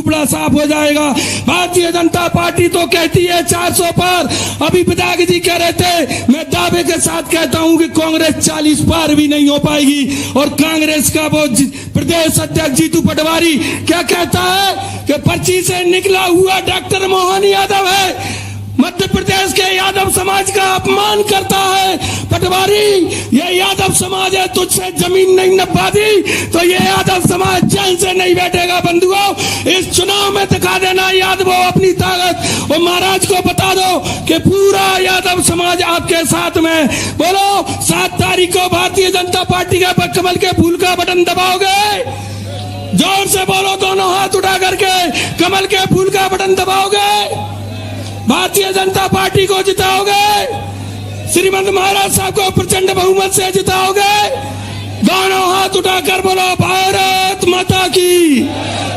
टुकड़ा साफ हो जाएगा। भारतीय जनता पार्टी तो कहती है 400 पार। अभी विधायक जी कह रहे थे, मैं दावे के साथ कहता हूं कि कांग्रेस 40 पार भी नहीं हो पाएगी। और कांग्रेस का वो प्रदेश अध्यक्ष जीतू पटवारी क्या कहता है कि पर्ची से निकला हुआ डॉक्टर मोहन यादव है, मध्य प्रदेश के यादव समाज का अपमान करता है। पटवारी, ये यादव समाज है, तुझसे जमीन नहीं नपा दी तो ये यादव समाज जेल से नहीं बैठेगा। बंधुओं, इस चुनाव में दिखा देना यादव अपनी ताकत और महाराज को बता दो कि पूरा यादव समाज आपके साथ में। बोलो 7 तारीख को भारतीय जनता पार्टी का कमल के फूल का बटन दबाओगे? जोर से बोलो, दोनों हाथ उठा करके कमल के फूल का बटन दबाओगे? भारतीय जनता पार्टी को जिताओगे? श्रीमंत महाराज साहब को प्रचंड बहुमत से जिताओगे? दोनों हाथ उठाकर बोलो भारत माता की,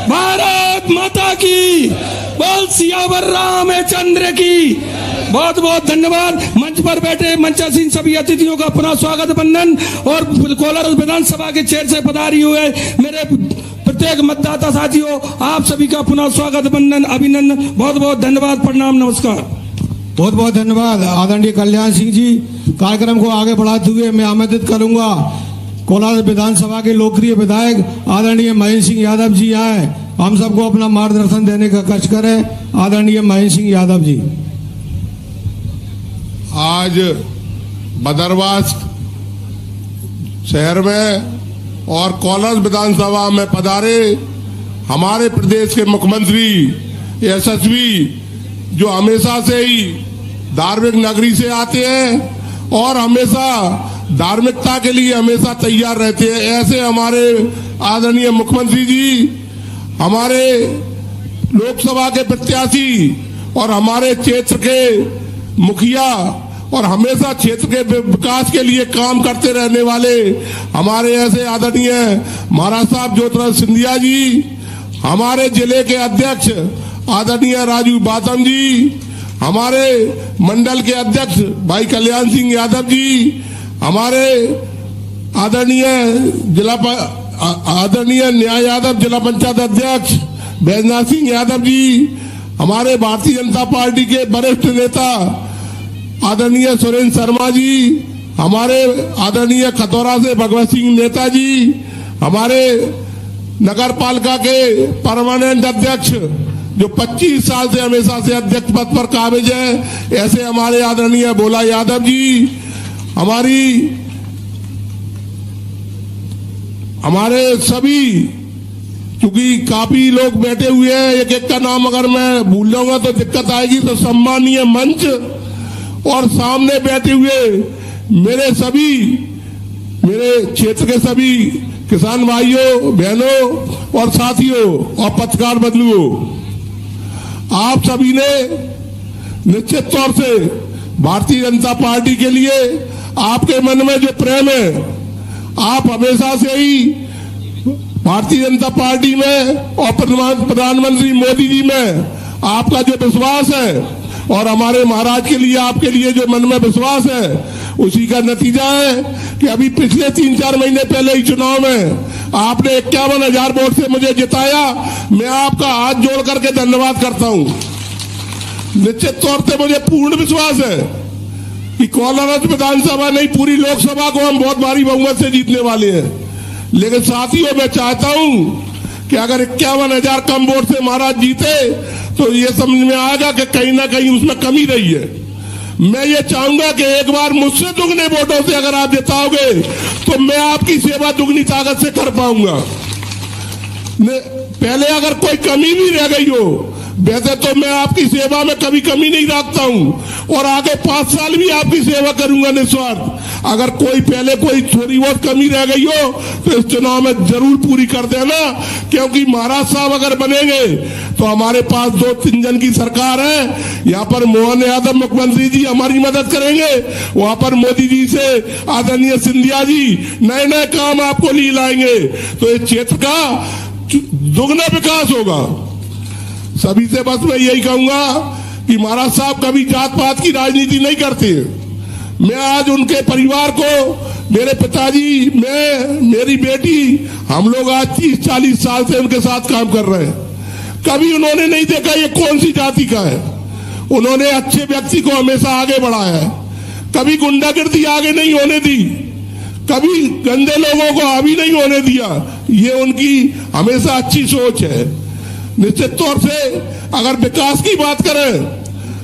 भारत माता की, बोल सियावर रामचंद्र की। बहुत बहुत धन्यवाद। मंच पर बैठे मंचासीन सभी अतिथियों का पुनः स्वागत वंदन और कोलार विधानसभा के चेयर से पधारी हुए मेरे प्रत्येक मतदाता साथियों, आप सभी का पुनः स्वागत वंदन अभिनंदन। बहुत बहुत धन्यवाद, प्रणाम, नमस्कार। बहुत बहुत धन्यवाद आदरणीय कल्याण सिंह जी। कार्यक्रम को आगे बढ़ाते हुए मैं आमंत्रित करूंगा कोलार विधानसभा के लोकप्रिय विधायक आदरणीय महेंद्र सिंह यादव जी आए, हम सबको अपना मार्गदर्शन देने का कष्ट करें। आदरणीय महेंद्र सिंह यादव जी। आज बदरवास शहर में और कोलार विधानसभा में पधारे हमारे प्रदेश के मुख्यमंत्री यशस्वी, जो हमेशा से ही धार्मिक नगरी से आते हैं और हमेशा धार्मिकता के लिए हमेशा तैयार रहते हैं, ऐसे हमारे आदरणीय मुख्यमंत्री जी हमारे लोकसभा के प्रत्याशी और हमारे क्षेत्र के मुखिया और हमेशा क्षेत्र के विकास के लिए काम करते रहने वाले हमारे ऐसे आदरणीय महाराज साहब ज्योतिराज सिंधिया जी, हमारे जिले के अध्यक्ष आदरणीय राजू बातम जी, हमारे मंडल के अध्यक्ष भाई कल्याण सिंह यादव जी, हमारे आदरणीय न्याय यादव जिला पंचायत अध्यक्ष बैजनाथ सिंह यादव जी, हमारे भारतीय जनता पार्टी के वरिष्ठ नेता आदरणीय सुरेंद्र शर्मा जी, हमारे आदरणीय खतौरा से भगवत सिंह नेता जी, हमारे नगर पालिका के परमानेंट अध्यक्ष जो 25 साल से हमेशा से अध्यक्ष पद पर काबिज है, ऐसे हमारे आदरणीय भोला यादव जी, हमारे सभी, क्योंकि काफी लोग बैठे हुए हैं, एक एक का नाम अगर मैं भूल जाऊंगा तो दिक्कत आएगी, तो सम्मानीय मंच और सामने बैठे हुए मेरे क्षेत्र के सभी किसान भाइयों बहनों और साथियों और पत्रकार बंधुओं, आप सभी ने निश्चित तौर से भारतीय जनता पार्टी के लिए आपके मन में जो प्रेम है, आप हमेशा से ही भारतीय जनता पार्टी में और प्रधानमंत्री मोदी जी में आपका जो विश्वास है और हमारे महाराज के लिए आपके लिए जो मन में विश्वास है, उसी का नतीजा है कि अभी पिछले 3-4 महीने पहले ही चुनाव में आपने 51,000 वोट से मुझे जिताया। मैं आपका हाथ जोड़ करके धन्यवाद करता हूं। निश्चित तौर से मुझे पूर्ण विश्वास है कि कोलार विधानसभा नहीं, पूरी लोकसभा को हम बहुत भारी बहुमत से जीतने वाले हैं। लेकिन साथियों, मैं चाहता हूं कि अगर 51,000 कम वोट से महाराज जीते तो ये समझ में आएगा कि कहीं ना कहीं उसमें कमी रही है। मैं ये चाहूंगा कि एक बार मुझसे दुगने वोटों से अगर आप जिताओगे तो मैं आपकी सेवा दुगनी ताकत से कर पाऊंगा। पहले अगर कोई कमी भी रह गई हो, वैसे तो मैं आपकी सेवा में कभी कमी नहीं रखता हूं और आगे 5 साल भी आपकी सेवा करूंगा निस्वार्थ। अगर कोई पहले कोई थोड़ी बहुत कमी रह गई हो तो इस चुनाव में जरूर पूरी कर देना, क्योंकि महाराज साहब अगर बनेंगे तो हमारे पास 2-3 जन की सरकार है। यहाँ पर मोहन यादव मुख्यमंत्री जी हमारी मदद करेंगे, वहां पर मोदी जी से आदरणीय सिंधिया जी नए नए काम आपको लिए लाएंगे, तो इस क्षेत्र का दुगना विकास होगा। सभी से बस मैं यही कहूंगा कि महाराज साहब कभी जात पात की राजनीति नहीं करते। मैं आज उनके परिवार को, मेरे पिताजी, मैं, मेरी बेटी, हम लोग आज 30-40 साल से उनके साथ काम कर रहे हैं। कभी उन्होंने नहीं देखा ये कौन सी जाति का है। उन्होंने अच्छे व्यक्ति को हमेशा आगे बढ़ाया है, कभी गुंडागर्दी आगे नहीं होने दी, कभी गंदे लोगों को हावी नहीं होने दिया। ये उनकी हमेशा अच्छी सोच है। निश्चित तौर से अगर विकास की बात करें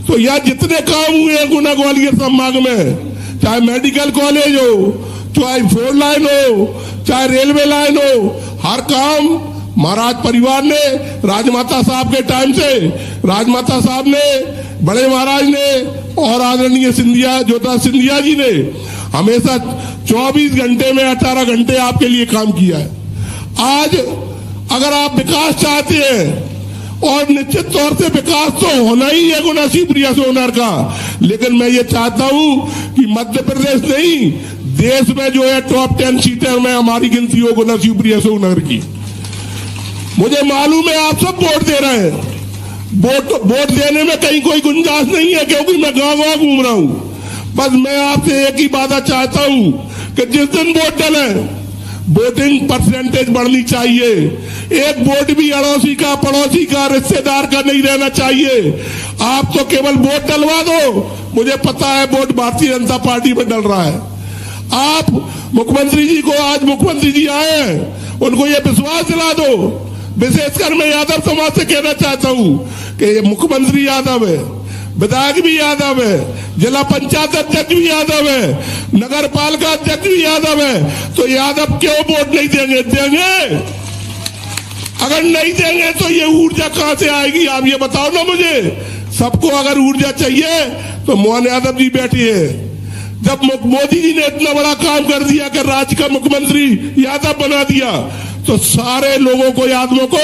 तो यह जितने काम हुए हैं गुना ग्वालियर संभाग में, चाहे मेडिकल कॉलेज हो, चाहे 4 लाइन हो, चाहे रेलवे लाइन हो, हर काम महाराज परिवार ने, राजमाता साहब के टाइम से राजमाता साहब ने, बड़े महाराज ने और आदरणीय सिंधिया, ज्योतिराज सिंधिया जी ने हमेशा 24 घंटे में 18 घंटे आपके लिए काम किया है। आज अगर आप विकास चाहते हैं, और निश्चित तौर से विकास तो होना ही है गुना शिवप्रिया सोनार का, लेकिन मैं ये चाहता हूं कि मध्य प्रदेश नहीं, देश में जो है टॉप 10 सीटें में हमारी गिनती हो गुना शिवप्रिया सोनार की। मुझे मालूम है आप सब वोट दे रहे हैं, वोट देने में कहीं कोई गुंजाइश नहीं है, क्योंकि मैं गांव-गांव घूम रहा हूं। बस मैं आपसे एक ही बात चाहता हूं कि जिस दिन वोट डाले, वोटिंग परसेंटेज बढ़नी चाहिए। एक वोट भी अड़ोसी का, पड़ोसी का, रिश्तेदार का नहीं रहना चाहिए। आप तो केवल वोट डलवा दो, मुझे पता है वोट भारतीय जनता पार्टी में डल रहा है। आप मुख्यमंत्री जी को, आज मुख्यमंत्री जी आए हैं, उनको ये विश्वास दिला दो। विशेषकर मैं यादव समाज से कहना चाहता हूं कि ये मुख्यमंत्री यादव है, विधायक भी यादव है, जिला पंचायत अध्यक्ष भी यादव है, नगर पालिका अध्यक्ष भी यादव है, तो यादव क्यों वोट नहीं देंगे? देंगे। अगर नहीं देंगे तो ये ऊर्जा कहां से आएगी? आप ये बताओ ना मुझे। सबको अगर ऊर्जा चाहिए तो मोहन यादव जी बैठे हैं। जब मोदी जी ने इतना बड़ा काम कर दिया कि राज्य का मुख्यमंत्री यादव बना दिया, तो सारे लोगों को, यादवों को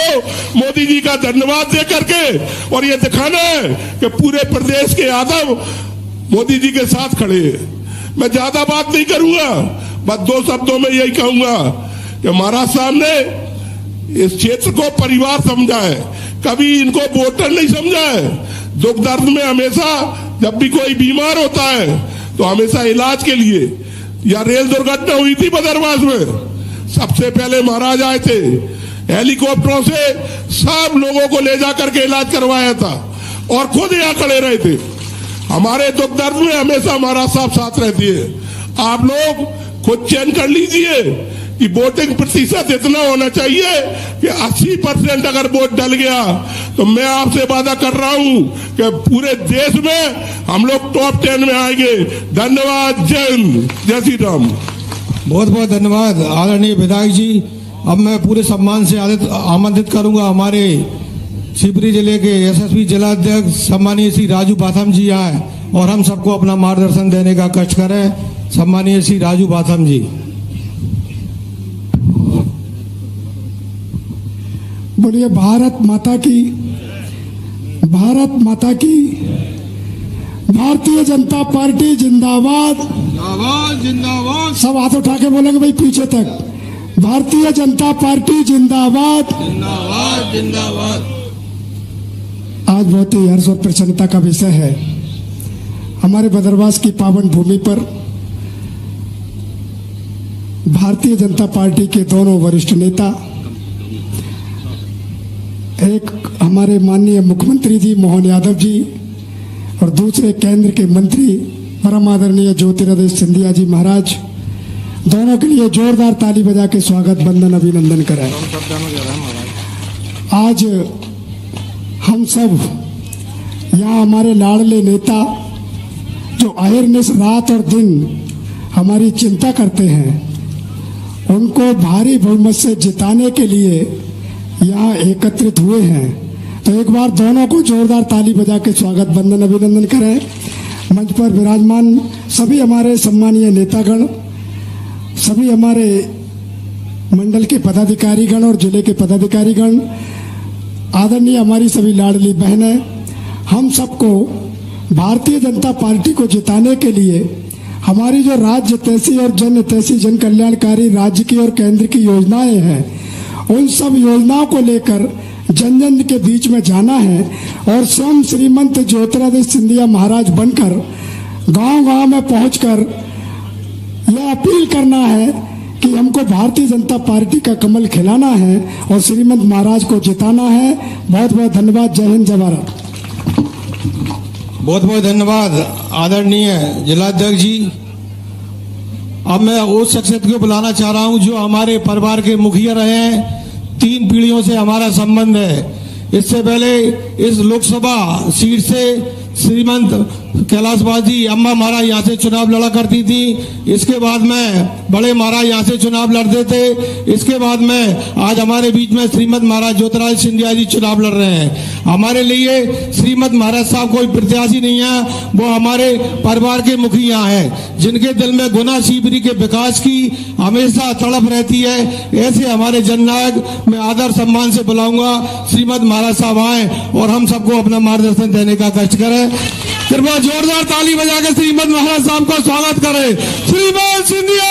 मोदी जी का धन्यवाद दे करके और ये दिखाना है कि पूरे प्रदेश के यादव मोदी जी के साथ खड़े हैं। मैं ज्यादा बात नहीं करूंगा, बस 2 शब्दों में यही कहूंगा कि महाराज साहब ने इस क्षेत्र को परिवार समझा है, कभी इनको वोटर नहीं समझा है। दुख दर्द में हमेशा, जब भी कोई बीमार होता है तो हमेशा इलाज के लिए, या रेल दुर्घटना हुई थी बदरवास में, सबसे पहले महाराज आए थे, हेलीकॉप्टरों से सब लोगों को ले जाकर के इलाज करवाया था और खुद यहाँ खड़े रहे थे। हमारे दुख दर्द में हमेशा महाराज साहब साथ रहती है। आप लोग खुद चयन कर लीजिए कि वोटिंग प्रतिशत इतना होना चाहिए कि 80% अगर वोट डल गया तो मैं आपसे वादा कर रहा हूं कि पूरे देश में हम लोग टॉप 10 में आएंगे। धन्यवाद। जय हिंद, जय श्री राम। बहुत बहुत धन्यवाद आदरणीय विधायक जी। अब मैं पूरे सम्मान से आमंत्रित करूंगा हमारे शिवपुरी जिले के यशस्वी जिलाध्यक्ष सम्मानीय श्री राजू बाथम जी आए और हम सबको अपना मार्गदर्शन देने का कष्ट करें। सम्मानीय श्री राजू बाथम जी। बोलिए भारत माता की, भारत माता की। भारतीय जनता पार्टी जिंदाबाद, जिंदाबाद जिंदाबाद। सब हाथ उठा के बोलेंगे भाई पीछे तक। भारतीय जनता पार्टी जिंदाबाद, जिंदाबाद जिंदाबाद। आज बहुत ही हर्ष और प्रसन्नता का विषय है, हमारे बदरवास की पावन भूमि पर भारतीय जनता पार्टी के दोनों वरिष्ठ नेता, एक हमारे माननीय मुख्यमंत्री जी मोहन यादव जी और दूसरे केंद्र के मंत्री परम आदरणीय ज्योतिरादित्य सिंधिया जी महाराज, दोनों के लिए जोरदार ताली बजा के स्वागत वंदन अभिनंदन कराएं। आज हम सब यहाँ हमारे लाडले नेता जो अहिर्निश रात और दिन हमारी चिंता करते हैं, उनको भारी बहुमत से जिताने के लिए यहाँ एकत्रित हुए हैं। तो एक बार दोनों को जोरदार ताली बजा के स्वागत वंदन अभिनंदन करें। मंच पर विराजमान सभी हमारे सम्मानीय नेतागण, सभी हमारे मंडल के पदाधिकारीगण और जिले के पदाधिकारीगण, आदरणीय हमारी सभी लाडली बहनें, हम सबको भारतीय जनता पार्टी को जिताने के लिए हमारी जो राज्य हितैषी और जन हितैषी जन कल्याणकारी राज्य की और केंद्र की योजनाएं हैं, उन सब योजनाओं को लेकर जन जन के बीच में जाना है और स्वयं श्रीमंत ज्योतिरादित्य सिंधिया महाराज बनकर गांव-गांव में पहुंचकर यह अपील करना है कि हमको भारतीय जनता पार्टी का कमल खिलाना है और श्रीमंत महाराज को जिताना है। बहुत बहुत धन्यवाद। जय हिंद, जय भारत। बहुत बहुत धन्यवाद आदरणीय जिलाध्यक्ष जी। अब मैं उस शख्सियत को बुलाना चाह रहा हूं जो हमारे परिवार के मुखिया रहे हैं। 3 पीढ़ियों से हमारा संबंध है। इससे पहले इस लोकसभा सीट से श्रीमंत कैलाश बाजी अम्मा महाराज यहाँ से चुनाव लड़ा करती थी। इसके बाद में बड़े महाराज यहाँ से चुनाव लड़ते थे। इसके बाद में आज हमारे बीच में श्रीमंत महाराज ज्योतिराज सिंधिया जी चुनाव लड़ रहे हैं। हमारे लिए श्रीमंत महाराज साहब कोई प्रत्याशी नहीं है, वो हमारे परिवार के मुखिया हैं, जिनके दिल में गुना शिवपुरी के विकास की हमेशा तड़प रहती है। ऐसे हमारे जननायक मैं आदर सम्मान से बुलाऊंगा, श्रीमंत महाराज साहब आए और हम सबको अपना मार्गदर्शन देने का कष्ट करें। कृपया जोरदार ताली बजा के श्रीमंत महाराज साहब का स्वागत करें। श्रीमान सिंधिया,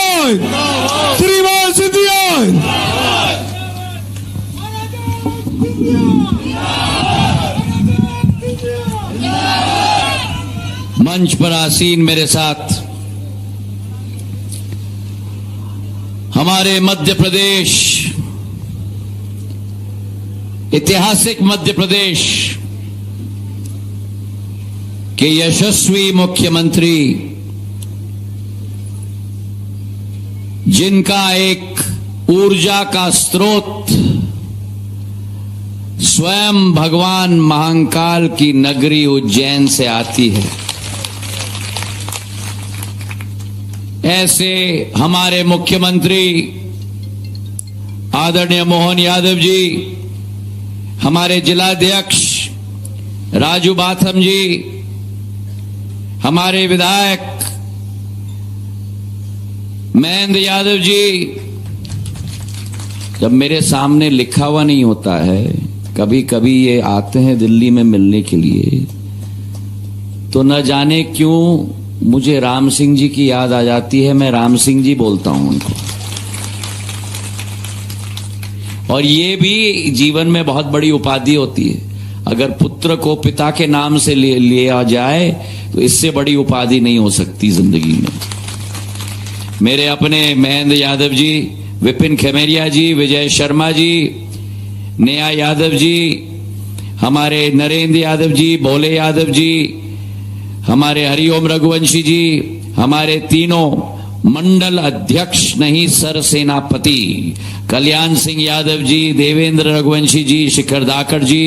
श्रीमान सिंधिया। मंच पर आसीन मेरे साथ हमारे मध्य प्रदेश, ऐतिहासिक मध्य प्रदेश के यशस्वी मुख्यमंत्री, जिनका एक ऊर्जा का स्रोत स्वयं भगवान महाकाल की नगरी उज्जैन से आती है, ऐसे हमारे मुख्यमंत्री आदरणीय मोहन यादव जी, हमारे जिलाध्यक्ष राजू बाथम जी, हमारे विधायक महेंद्र यादव जी। जब मेरे सामने लिखा हुआ नहीं होता है, कभी कभी ये आते हैं दिल्ली में मिलने के लिए, तो न जाने क्यों मुझे राम सिंह जी की याद आ जाती है। मैं राम सिंह जी बोलता हूं उनको। और ये भी जीवन में बहुत बड़ी उपाधि होती है। अगर पुत्र को पिता के नाम से लिया जाए तो इससे बड़ी उपाधि नहीं हो सकती जिंदगी में। मेरे अपने महेंद्र यादव जी, विपिन खेमेरिया जी, विजय शर्मा जी, नेहा यादव जी, हमारे नरेंद्र यादव जी, भोले यादव जी, हमारे हरिओम रघुवंशी जी, हमारे तीनों मंडल अध्यक्ष नहीं सर सेनापति कल्याण सिंह यादव जी, देवेंद्र रघुवंशी जी, शिखर धाकड़ जी,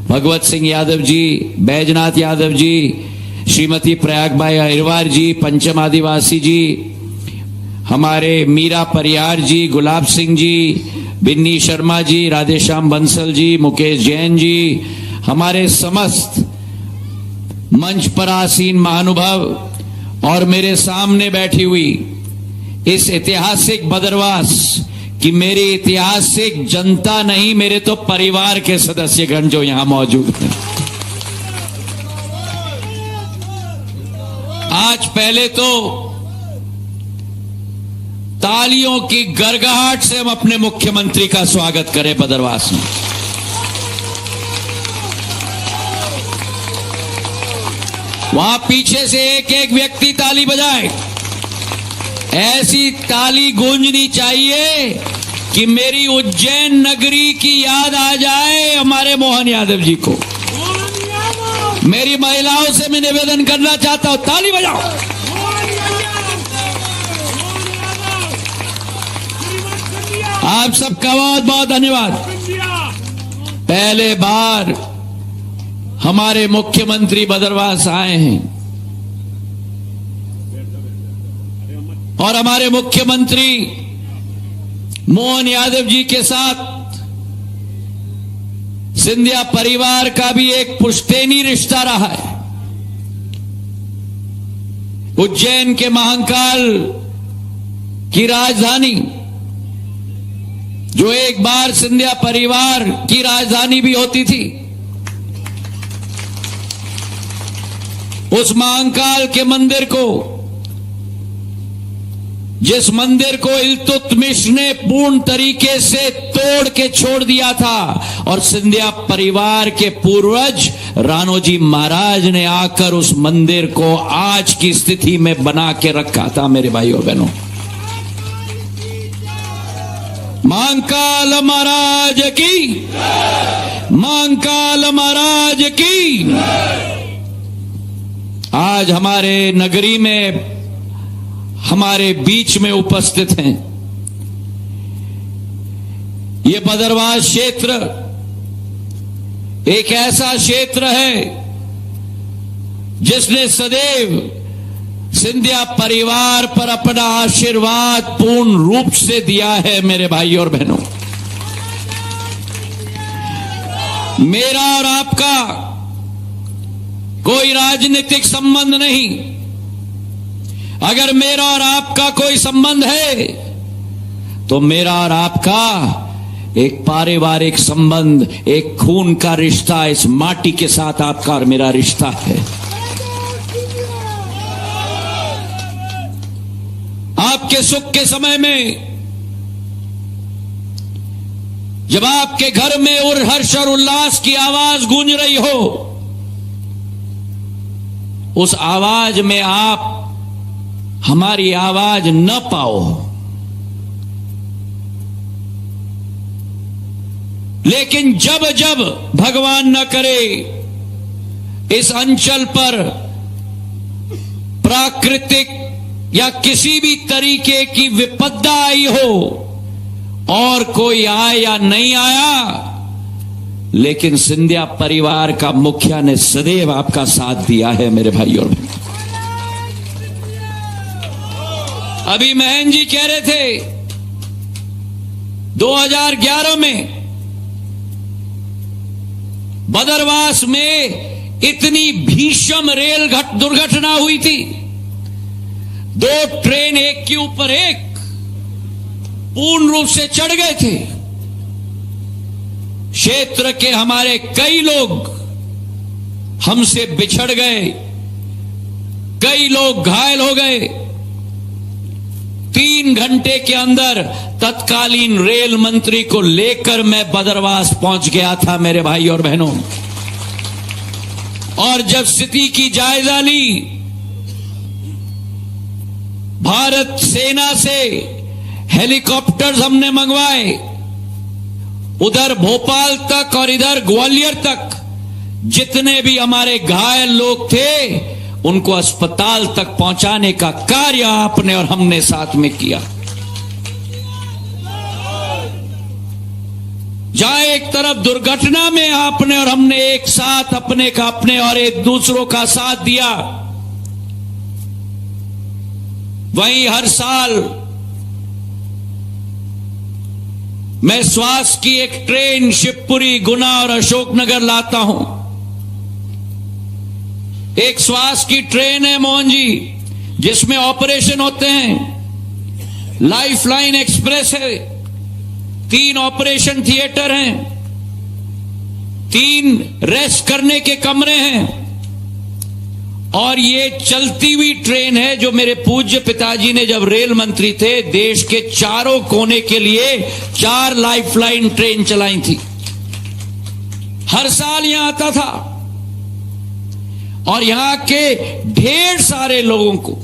भगवत सिंह यादव जी, बैजनाथ यादव जी, श्रीमती प्रयागबाई अहिरवार जी, पंचम आदिवासी जी, हमारे मीरा परियार जी, गुलाब सिंह जी, बिन्नी शर्मा जी, राधेश्याम बंसल जी, मुकेश जैन जी, हमारे समस्त मंच पर आसीन महानुभाव और मेरे सामने बैठी हुई इस ऐतिहासिक बदरवास की मेरी ऐतिहासिक जनता नहीं, मेरे तो परिवार के सदस्यगण जो यहां मौजूद हैं। आज पहले तो तालियों की गड़गड़ाहट से हम अपने मुख्यमंत्री का स्वागत करें बदरवास में। वहां पीछे से एक एक व्यक्ति ताली बजाए। ऐसी ताली गूंजनी चाहिए कि मेरी उज्जैन नगरी की याद आ जाए हमारे मोहन यादव जी को। मेरी महिलाओं से मैं निवेदन करना चाहता हूं, ताली बजाओ। आप सबका बहुत बहुत धन्यवाद। पहले बार हमारे मुख्यमंत्री बदरवास आए हैं और हमारे मुख्यमंत्री मोहन यादव जी के साथ सिंधिया परिवार का भी एक पुश्तैनी रिश्ता रहा है। उज्जैन के महाकाल की राजधानी, जो एक बार सिंधिया परिवार की राजधानी भी होती थी, उस महाकाल के मंदिर को, जिस मंदिर को इल्तुतमिश ने पूर्ण तरीके से तोड़ के छोड़ दिया था और सिंधिया परिवार के पूर्वज राणोजी महाराज ने आकर उस मंदिर को आज की स्थिति में बना के रखा था। मेरे भाइयों बहनों, महाकाल महाराज की, महाकाल महाराज की। आज हमारे नगरी में, हमारे बीच में उपस्थित हैं। ये बदरवास क्षेत्र एक ऐसा क्षेत्र है जिसने सदैव सिंधिया परिवार पर अपना आशीर्वाद पूर्ण रूप से दिया है। मेरे भाई और बहनों, मेरा और आपका कोई राजनीतिक संबंध नहीं। अगर मेरा और आपका कोई संबंध है तो मेरा और आपका एक पारिवारिक संबंध, एक खून का रिश्ता, इस माटी के साथ आपका और मेरा रिश्ता है। आपके सुख के समय में जब आपके घर में हर्ष और उल्लास की आवाज गूंज रही हो, उस आवाज में आप हमारी आवाज न पाओ, लेकिन जब जब भगवान न करे इस अंचल पर प्राकृतिक या किसी भी तरीके की विपदा आई हो, और कोई आए या नहीं आया, लेकिन सिंधिया परिवार का मुखिया ने सदैव आपका साथ दिया है। मेरे भाई और बहन, अभी महन जी कह रहे थे 2011 में बदरवास में इतनी भीषण रेल दुर्घटना हुई थी। 2 ट्रेन एक के ऊपर एक पूर्ण रूप से चढ़ गए थे। क्षेत्र के हमारे कई लोग हमसे बिछड़ गए, कई लोग घायल हो गए। 3 घंटे के अंदर तत्कालीन रेल मंत्री को लेकर मैं बदरवास पहुंच गया था। मेरे भाई और बहनों, और जब स्थिति की जायजा ली, भारत सेना से हेलीकॉप्टर्स हमने मंगवाए, उधर भोपाल तक और इधर ग्वालियर तक जितने भी हमारे घायल लोग थे उनको अस्पताल तक पहुंचाने का कार्य आपने और हमने साथ में किया। जहां एक तरफ दुर्घटना में आपने और हमने एक साथ अपने और एक दूसरों का साथ दिया, वहीं हर साल मैं स्वास्थ्य की एक ट्रेन शिवपुरी, गुना और अशोकनगर लाता हूं। एक स्वास्थ्य की ट्रेन है मोहन जी, जिसमें ऑपरेशन होते हैं। लाइफलाइन एक्सप्रेस है, 3 ऑपरेशन थिएटर हैं, 3 रेस्ट करने के कमरे हैं, और ये चलती हुई ट्रेन है जो मेरे पूज्य पिताजी ने जब रेल मंत्री थे देश के चारों कोने के लिए 4 लाइफलाइन ट्रेन चलाई थी। हर साल यहां आता था और यहां के ढेर सारे लोगों को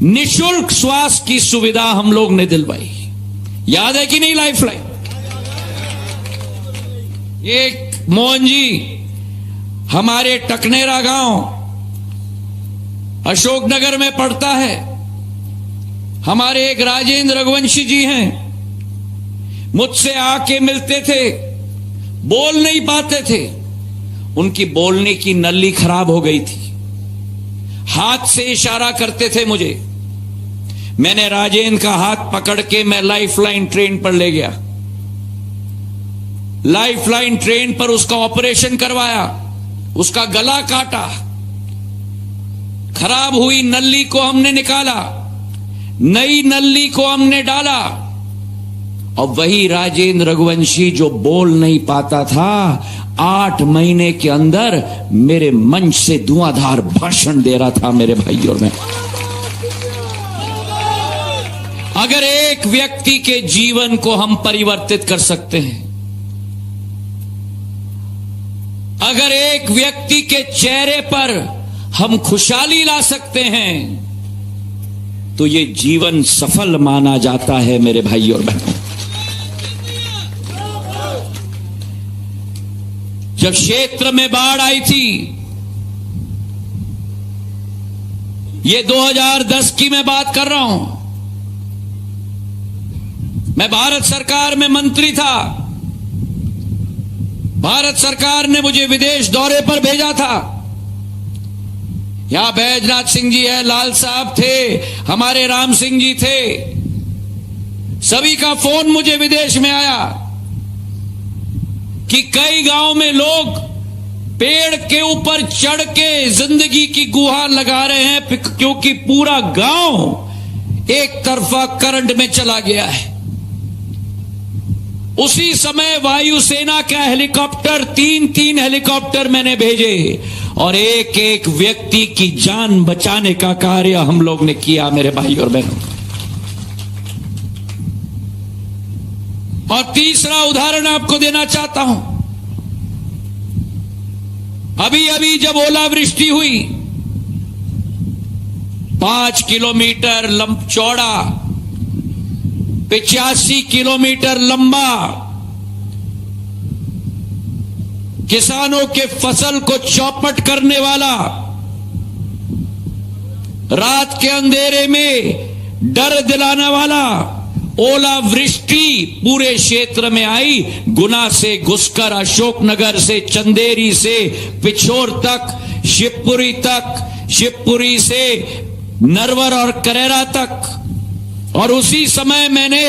निशुल्क स्वास्थ्य की सुविधा हम लोग ने दिलवाई। याद है कि नहीं लाइफलाइन? एक मोहन जी हमारे टकनेरा गांव अशोकनगर में पड़ता है। हमारे एक राजेंद्र रघुवंशी जी हैं, मुझसे आके मिलते थे, बोल नहीं पाते थे, उनकी बोलने की नली खराब हो गई थी, हाथ से इशारा करते थे मुझे। मैंने राजेंद्र का हाथ पकड़ के मैं लाइफलाइन ट्रेन पर ले गया। लाइफलाइन ट्रेन पर उसका ऑपरेशन करवाया, उसका गला काटा, खराब हुई नली को हमने निकाला, नई नली को हमने डाला, और वही राजेंद्र रघुवंशी जो बोल नहीं पाता था 8 महीने के अंदर मेरे मंच से धुआंधार भाषण दे रहा था। मेरे भाई और मैं, अगर एक व्यक्ति के जीवन को हम परिवर्तित कर सकते हैं, अगर एक व्यक्ति के चेहरे पर हम खुशहाली ला सकते हैं, तो ये जीवन सफल माना जाता है मेरे भाई और बहनों। जब क्षेत्र में बाढ़ आई थी, ये 2010 की मैं बात कर रहा हूं, मैं भारत सरकार में मंत्री था। भारत सरकार ने मुझे विदेश दौरे पर भेजा था। यहां बैजनाथ सिंह जी है, लाल साहब थे, हमारे राम सिंह जी थे, सभी का फोन मुझे विदेश में आया कि कई गांव में लोग पेड़ के ऊपर चढ़ के जिंदगी की गुहार लगा रहे हैं क्योंकि पूरा गांव एक तरफा करंट में चला गया है। उसी समय वायुसेना का हेलीकॉप्टर, 3 हेलीकॉप्टर मैंने भेजे और एक एक व्यक्ति की जान बचाने का कार्य हम लोग ने किया मेरे भाई और बहनों। और तीसरा उदाहरण आपको देना चाहता हूं। अभी अभी जब ओलावृष्टि हुई, 5 किलोमीटर चौड़ा, 85 किलोमीटर लंबा, किसानों के फसल को चौपट करने वाला, रात के अंधेरे में डर दिलाने वाला ओलावृष्टि पूरे क्षेत्र में आई। गुना से घुसकर, अशोकनगर से, चंदेरी से पिछोर तक, शिवपुरी तक, शिवपुरी से नरवर और करेरा तक। और उसी समय मैंने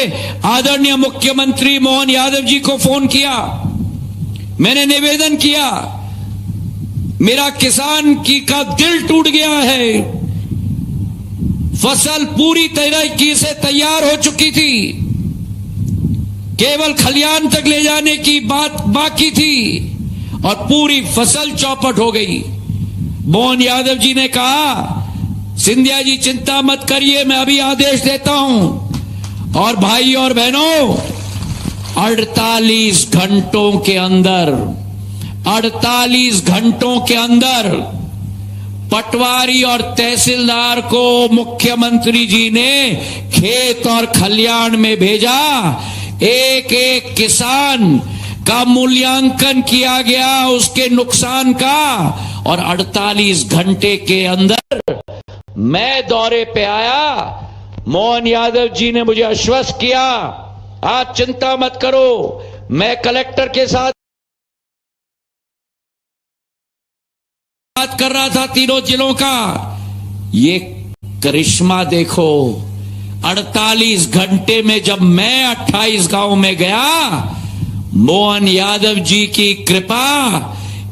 आदरणीय मुख्यमंत्री मोहन यादव जी को फोन किया, मैंने निवेदन किया, मेरा किसान का दिल टूट गया है, फसल पूरी तरीके से तैयार हो चुकी थी, केवल खलियान तक ले जाने की बात बाकी थी और पूरी फसल चौपट हो गई। मोहन यादव जी ने कहा, सिंधिया जी चिंता मत करिए, मैं अभी आदेश देता हूं। और भाई और बहनों, 48 घंटों के अंदर, 48 घंटों के अंदर पटवारी और तहसीलदार को मुख्यमंत्री जी ने खेत और खलियान में भेजा। एक एक किसान का मूल्यांकन किया गया, उसके नुकसान का, और 48 घंटे के अंदर मैं दौरे पे आया। मोहन यादव जी ने मुझे आश्वस्त किया, आप चिंता मत करो, मैं कलेक्टर के साथ बात कर रहा था, तीनों जिलों का। ये करिश्मा देखो, 48 घंटे में जब मैं 28 गांव में गया, मोहन यादव जी की कृपा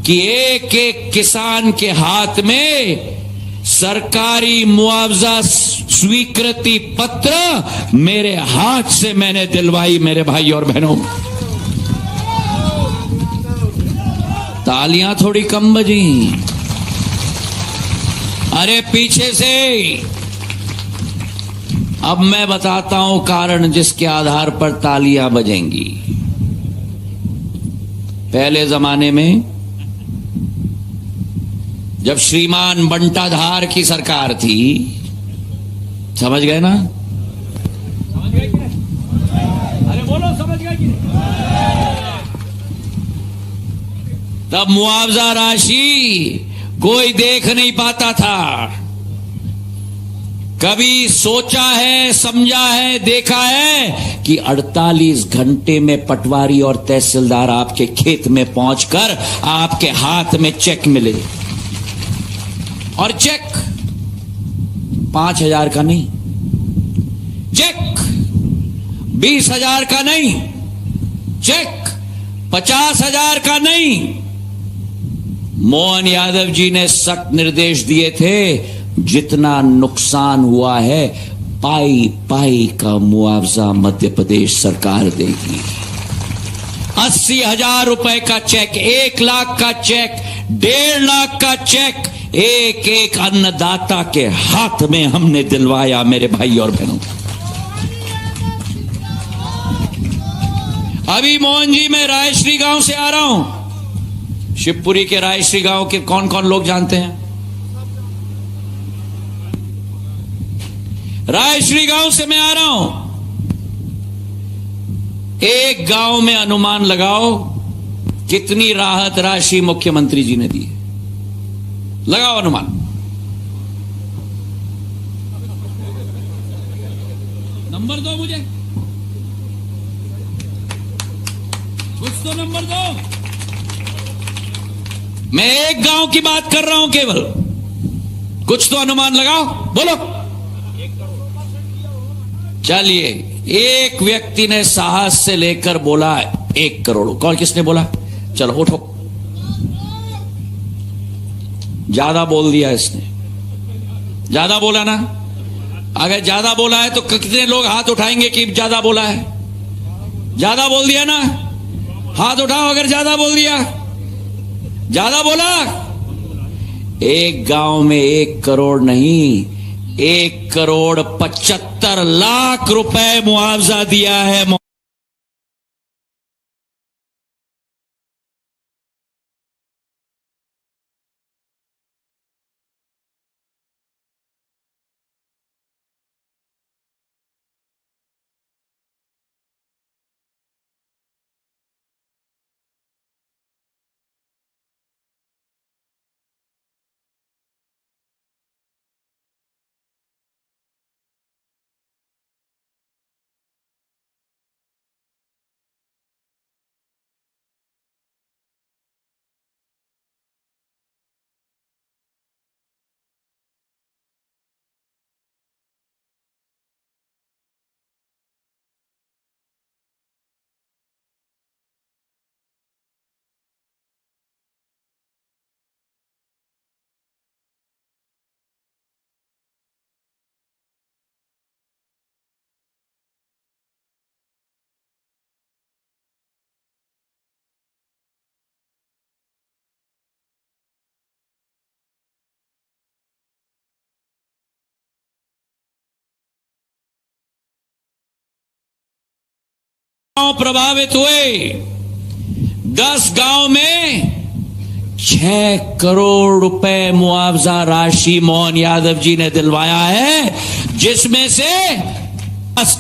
कि एक एक किसान के हाथ में सरकारी मुआवजा स्वीकृति पत्र मेरे हाथ से मैंने दिलवाई मेरे भाई और बहनों। तालियां थोड़ी कम बजी, अरे पीछे से। अब मैं बताता हूं कारण जिसके आधार पर तालियां बजेंगी। पहले जमाने में जब श्रीमान बंटाधार की सरकार थी, समझ गए ना? समझ गए कि नहीं? अरे बोलो, समझ गए कि नहीं? तब मुआवजा राशि कोई देख नहीं पाता था। कभी सोचा है, समझा है, देखा है कि 48 घंटे में पटवारी और तहसीलदार आपके खेत में पहुंचकर आपके हाथ में चेक मिले। और चेक 5,000 का नहीं, चेक 20,000 का नहीं, चेक 50,000 का नहीं। मोहन यादव जी ने सख्त निर्देश दिए थे, जितना नुकसान हुआ है पाई पाई का मुआवजा मध्य प्रदेश सरकार देगी। 80,000 रुपए का चेक, 1 लाख का चेक, 1.5 लाख का चेक एक एक अन्नदाता के हाथ में हमने दिलवाया मेरे भाई और बहनों। अभी मोहन जी मैं रायश्री गांव से आ रहा हूं। शिवपुरी के रायश्री गांव के कौन कौन लोग जानते हैं? रायश्री गांव से मैं आ रहा हूं, एक गांव में अनुमान लगाओ कितनी राहत राशि मुख्यमंत्री जी ने दी है। लगाओ अनुमान। नंबर दो मुझे, कुछ तो नंबर दो। मैं एक गांव की बात कर रहा हूं केवल, कुछ तो अनुमान लगाओ, बोलो। चलिए, एक व्यक्ति ने साहस से लेकर बोला 1 करोड़। कौन, किसने बोला? चलो उठो। ज्यादा बोल दिया इसने, ज्यादा बोला ना। अगर ज्यादा बोला है तो कितने लोग हाथ उठाएंगे कि ज्यादा बोला है? ज्यादा बोल दिया ना, हाथ उठाओ अगर ज्यादा बोल दिया। ज्यादा बोला। एक गांव में 1 करोड़ नहीं, 1,75,00,000 रुपए मुआवजा दिया है। प्रभावित हुए 10 गांव में 6 करोड़ रुपए मुआवजा राशि मोहन यादव जी ने दिलवाया है, जिसमें से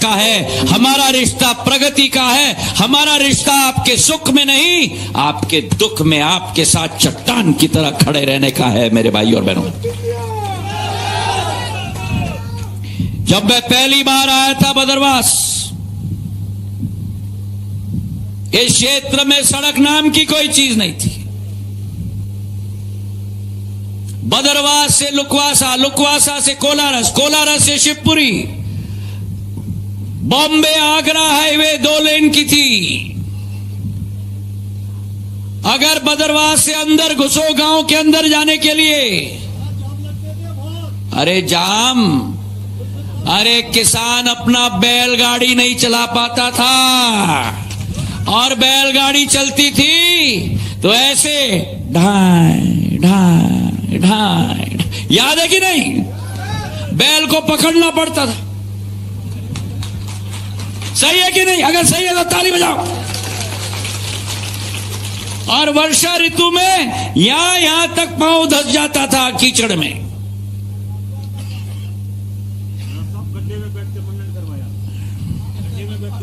का है। हमारा रिश्ता प्रगति का है। हमारा रिश्ता आपके सुख में नहीं, आपके दुख में आपके साथ चट्टान की तरह खड़े रहने का है मेरे भाई और बहनों। जब मैं पहली बार आया था बदरवास, इस क्षेत्र में सड़क नाम की कोई चीज नहीं थी। बदरवास से लुकवासा, लुकवासा से कोलारस, कोलारस से शिवपुरी, बॉम्बे आगरा हाईवे 2 लेन की थी। अगर बदरवास से अंदर घुसो गांव के अंदर जाने के लिए, अरे जाम, अरे किसान अपना बैलगाड़ी नहीं चला पाता था, और बैलगाड़ी चलती थी तो ऐसे ढाई ढाई ढाई, याद है कि नहीं? बैल को पकड़ना पड़ता था। सही है कि नहीं? अगर सही है तो ताली बजाओ। और वर्षा ऋतु में यहां तक पांव धस जाता था कीचड़ में।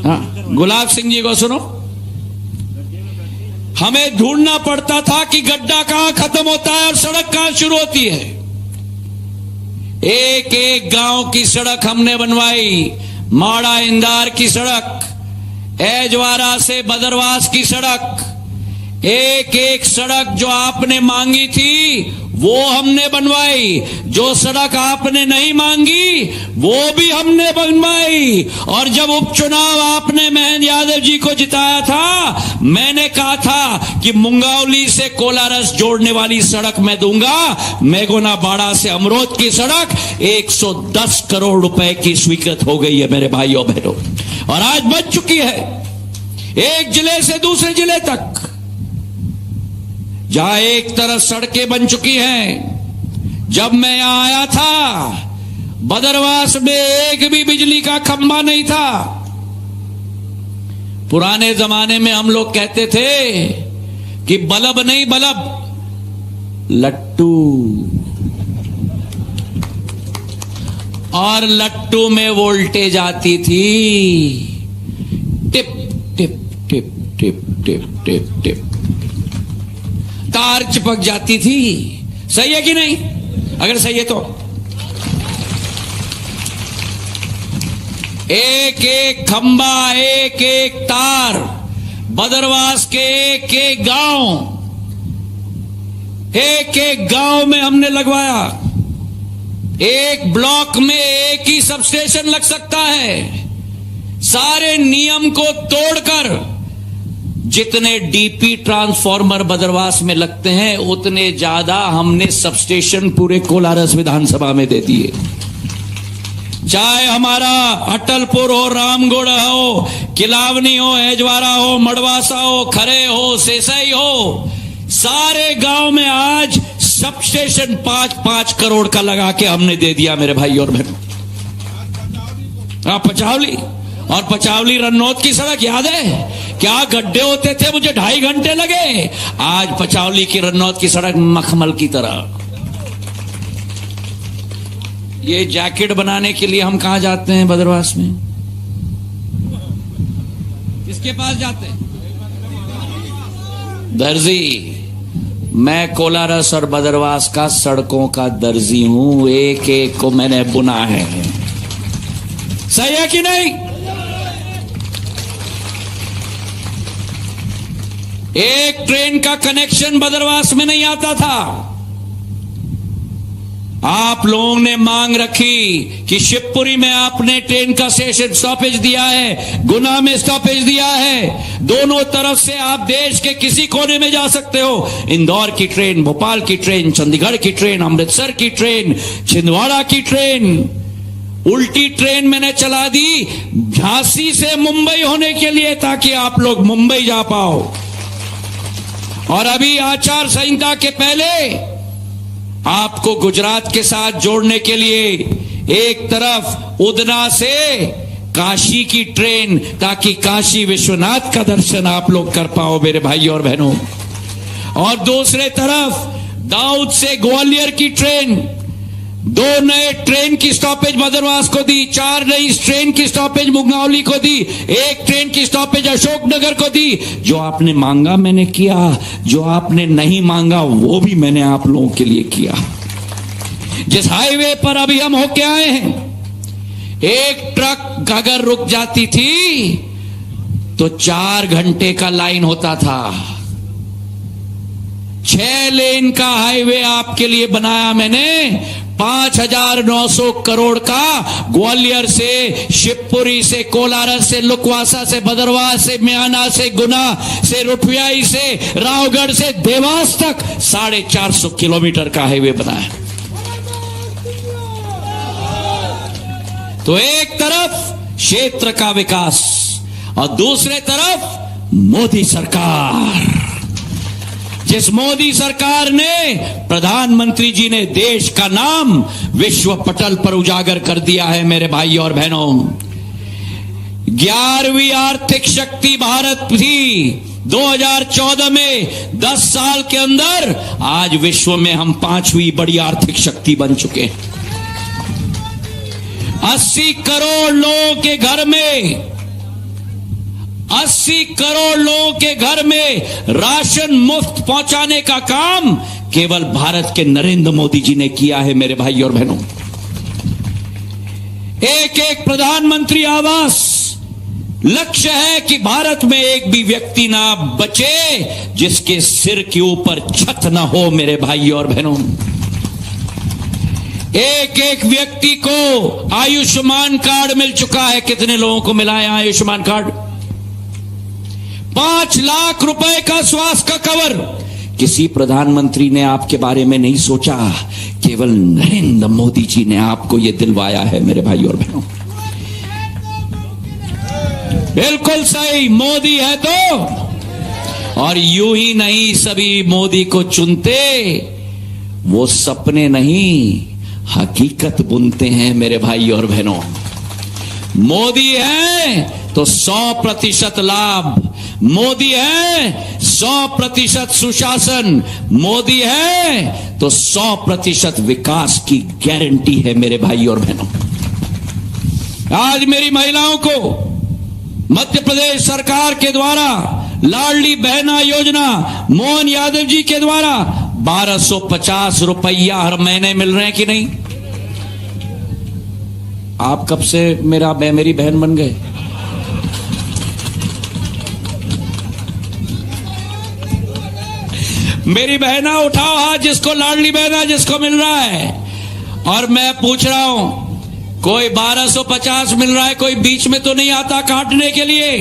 हाँ, गुलाब सिंह जी को सुनो, हमें ढूंढना पड़ता था कि गड्ढा कहां खत्म होता है और सड़क कहां शुरू होती है। एक एक गांव की सड़क हमने बनवाई। माड़ा इंदार की सड़क, एजवारा से बदरवास की सड़क, एक एक सड़क जो आपने मांगी थी वो हमने बनवाई। जो सड़क आपने नहीं मांगी वो भी हमने बनवाई। और जब उपचुनाव आपने मोहन यादव जी को जिताया था, मैंने कहा था कि मुंगावली से कोलारस जोड़ने वाली सड़क मैं दूंगा। मेगोना बाड़ा से अमरोद की सड़क 110 करोड़ रुपए की स्वीकृत हो गई है मेरे भाइयों बहनों, और आज बन चुकी है एक जिले से दूसरे जिले तक। जहां एक तरफ सड़कें बन चुकी हैं। जब मैं यहां आया था, बदरवास में एक भी बिजली का खंभा नहीं था। पुराने जमाने में हम लोग कहते थे कि बल्ब नहीं, बल्ब लट्टू। और लट्टू में वोल्टेज आती थी tip tip tip tip tip tip tip, तार चिपक जाती थी। सही है कि नहीं? अगर सही है तो एक एक खंबा, एक एक तार, बदरवास के एक एक गांव में हमने लगवाया। एक ब्लॉक में एक ही सब स्टेशन लग सकता है। सारे नियम को तोड़कर जितने डीपी ट्रांसफॉर्मर बदरवास में लगते हैं उतने ज्यादा हमने सब स्टेशन पूरे कोलारस विधानसभा में दे दिए। चाहे हमारा अटलपुर हो, रामगढ़ हो, किलावनी हो, एजवारा हो, मड़वासा हो, खरे हो, सेसई हो, सारे गांव में आज सब स्टेशन 5-5 करोड़ का लगा के हमने दे दिया मेरे भाई और बहनों। और पचावली रन्नौत की सड़क याद है? क्या गड्ढे होते थे, मुझे 2.5 घंटे लगे। आज पचावली की रन्नौत की सड़क मखमल की तरह। ये जैकेट बनाने के लिए हम कहां जाते हैं बदरवास में? किसके पास जाते हैं? दर्जी। मैं कोलारस और बदरवास का सड़कों का दर्जी हूं, एक एक को मैंने बुना है। सही है कि नहीं? एक ट्रेन का कनेक्शन बदरवास में नहीं आता था। आप लोगों ने मांग रखी कि शिवपुरी में आपने ट्रेन का स्टेशन स्टॉपेज दिया है, गुना में स्टॉपेज दिया है। दोनों तरफ से आप देश के किसी कोने में जा सकते हो। इंदौर की ट्रेन, भोपाल की ट्रेन, चंडीगढ़ की ट्रेन, अमृतसर की ट्रेन, छिंदवाड़ा की ट्रेन। उल्टी ट्रेन मैंने चला दी झांसी से मुंबई होने के लिए, ताकि आप लोग मुंबई जा पाओ। और अभी आचार संहिता के पहले आपको गुजरात के साथ जोड़ने के लिए एक तरफ उदना से काशी की ट्रेन, ताकि काशी विश्वनाथ का दर्शन आप लोग कर पाओ मेरे भाई और बहनों। और दूसरे तरफ दाऊद से ग्वालियर की ट्रेन, 2 नए ट्रेन की स्टॉपेज बदरवास को दी, 4 नई ट्रेन की स्टॉपेज मुंगावली को दी, 1 ट्रेन की स्टॉपेज अशोकनगर को दी। जो आपने मांगा मैंने किया, जो आपने नहीं मांगा वो भी मैंने आप लोगों के लिए किया। जिस हाईवे पर अभी हम होके आए हैं, एक ट्रक अगर रुक जाती थी तो 4 घंटे का लाइन होता था। 6 लेन का हाईवे आपके लिए बनाया मैंने, 5,900 करोड़ का, ग्वालियर से, शिवपुरी से, कोलारस से, लुकवासा से, बदरवास से, म्याना से, गुना से, रुठियाई से, रावगढ़ से, देवास तक 450 किलोमीटर का हाईवे बनाया। तो एक तरफ क्षेत्र का विकास और दूसरे तरफ मोदी सरकार। जिस मोदी सरकार ने, प्रधानमंत्री जी ने देश का नाम विश्व पटल पर उजागर कर दिया है मेरे भाई और बहनों। 11वीं आर्थिक शक्ति भारत थी 2014 में, 10 साल के अंदर आज विश्व में हम 5वीं बड़ी आर्थिक शक्ति बन चुके हैं। 80 करोड़ लोगों के घर में, 80 करोड़ लोगों के घर में राशन मुफ्त पहुंचाने का काम केवल भारत के नरेंद्र मोदी जी ने किया है मेरे भाई और बहनों। एक एक प्रधानमंत्री आवास, लक्ष्य है कि भारत में एक भी व्यक्ति ना बचे जिसके सिर के ऊपर छत ना हो मेरे भाई और बहनों। एक एक व्यक्ति को आयुष्मान कार्ड मिल चुका है। कितने लोगों को मिला है आयुष्मान कार्ड? 5 लाख रुपए का स्वास्थ्य का कवर। किसी प्रधानमंत्री ने आपके बारे में नहीं सोचा, केवल नरेंद्र मोदी जी ने आपको यह दिलवाया है मेरे भाई और बहनों। बिल्कुल सही, मोदी है तो। और यूं ही नहीं सभी मोदी को चुनते, वो सपने नहीं हकीकत बुनते हैं मेरे भाई और बहनों। मोदी है तो 100% लाभ, मोदी है 100% सुशासन, मोदी है तो 100% विकास की गारंटी है मेरे भाई और बहनों। आज मेरी महिलाओं को मध्य प्रदेश सरकार के द्वारा लाडली बहना योजना मोहन यादव जी के द्वारा 1250 रुपया हर महीने मिल रहे हैं कि नहीं? आप कब से मेरी बहन बन गए? मेरी बहना उठाओ हाथ जिसको लाडली बहना जिसको मिल रहा है। और मैं पूछ रहा हूं, कोई 1250 मिल रहा है, कोई बीच में तो नहीं आता काटने के लिए?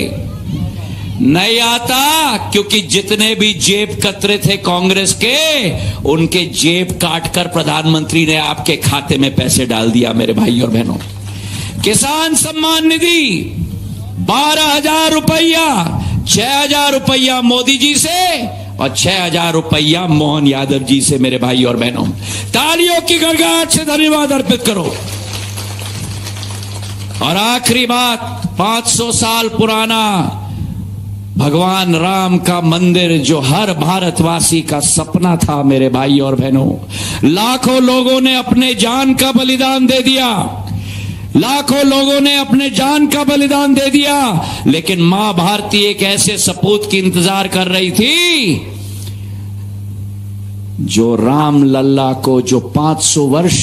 नहीं आता, क्योंकि जितने भी जेब कतरे थे कांग्रेस के, उनके जेब काटकर प्रधानमंत्री ने आपके खाते में पैसे डाल दिया मेरे भाई और बहनों। किसान सम्मान निधि 12,000 रुपया, 6,000 रुपया मोदी जी से और 6,000 रुपया मोहन यादव जी से मेरे भाई और बहनों। तालियों की गड़गड़ाहट से धन्यवाद अर्पित करो। और आखिरी बात, 500 साल पुराना भगवान राम का मंदिर जो हर भारतवासी का सपना था मेरे भाई और बहनों, लाखों लोगों ने अपने जान का बलिदान दे दिया, लाखों लोगों ने अपने जान का बलिदान दे दिया, लेकिन मां भारती एक ऐसे सपूत की इंतजार कर रही थी जो राम लल्ला को, जो 500 वर्ष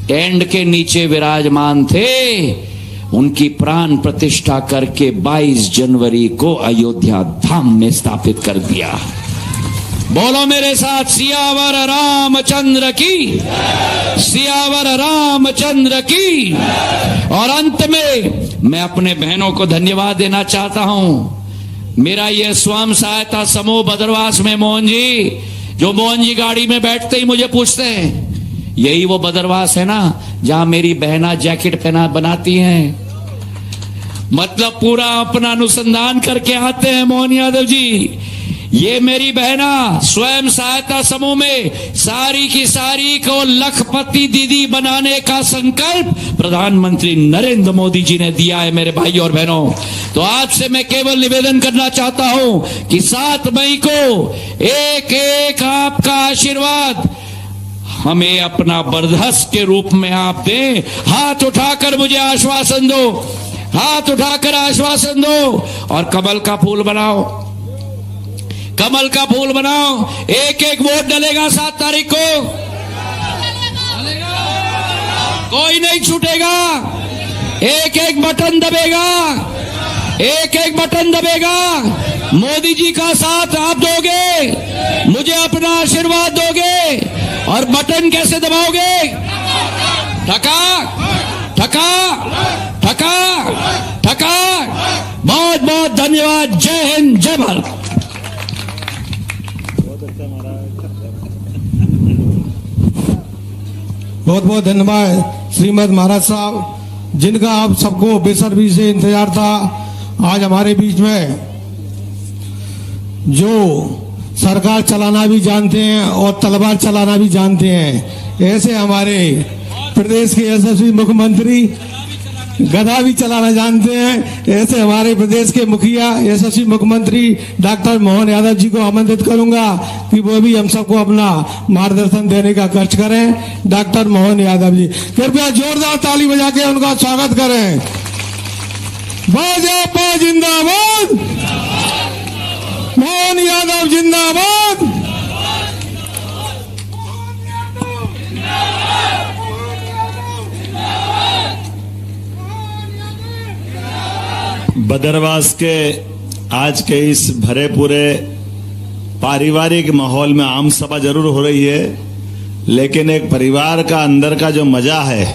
टेंट के नीचे विराजमान थे, उनकी प्राण प्रतिष्ठा करके 22 जनवरी को अयोध्या धाम में स्थापित कर दिया। बोलो मेरे साथ, सियावर रामचंद्र की, सियावर रामचंद्र की। और अंत में मैं अपने बहनों को धन्यवाद देना चाहता हूं। मेरा यह स्वयं सहायता समूह बदरवास में मोहन जी, जो मोहन जी गाड़ी में बैठते ही मुझे पूछते हैं, यही वो बदरवास है ना जहां मेरी बहना जैकेट पहना बनाती हैं? मतलब पूरा अपना अनुसंधान करके आते हैं मोहन यादव जी। ये मेरी बहना स्वयं सहायता समूह में सारी की सारी को लखपति दीदी बनाने का संकल्प प्रधानमंत्री नरेंद्र मोदी जी ने दिया है मेरे भाई और बहनों। तो आज से मैं केवल निवेदन करना चाहता हूं कि 7 मई को एक एक आपका आशीर्वाद हमें अपना बरदस्त के रूप में आप दें। हाथ उठाकर मुझे आश्वासन दो, हाथ उठाकर आश्वासन दो और कमल का फूल बनाओ, कमल का फूल बनाओ। एक एक वोट डलेगा 7 तारीख को, कोई नहीं छूटेगा। एक एक बटन दबेगा, एक एक बटन दबेगा। मोदी जी का साथ आप दोगे, मुझे अपना आशीर्वाद दोगे। और बटन कैसे दबाओगे? ठका ठका ठका ठका। बहुत बहुत धन्यवाद। जय हिंद, जय भारत। बहुत बहुत धन्यवाद श्रीमद महाराज साहब, जिनका आप सबको बेसब्री से इंतजार था। आज हमारे बीच में जो सरकार चलाना भी जानते हैं और तलवार चलाना भी जानते हैं, ऐसे हमारे प्रदेश के यशस्वी मुख्यमंत्री गदा भी चलाना जानते हैं, ऐसे हमारे प्रदेश के मुखिया यशस्वी मुख्यमंत्री डॉक्टर मोहन यादव जी को आमंत्रित करूंगा कि वो भी हम सबको अपना मार्गदर्शन देने का खर्च करें। डॉक्टर मोहन यादव जी, कृपया जोरदार ताली बजा के उनका स्वागत करें। भाजपा जिंदाबाद, मोहन यादव जिंदाबाद। बदरवास के आज के इस भरे पूरे पारिवारिक माहौल में आम सभा जरूर हो रही है, लेकिन एक परिवार का अंदर का जो मजा है,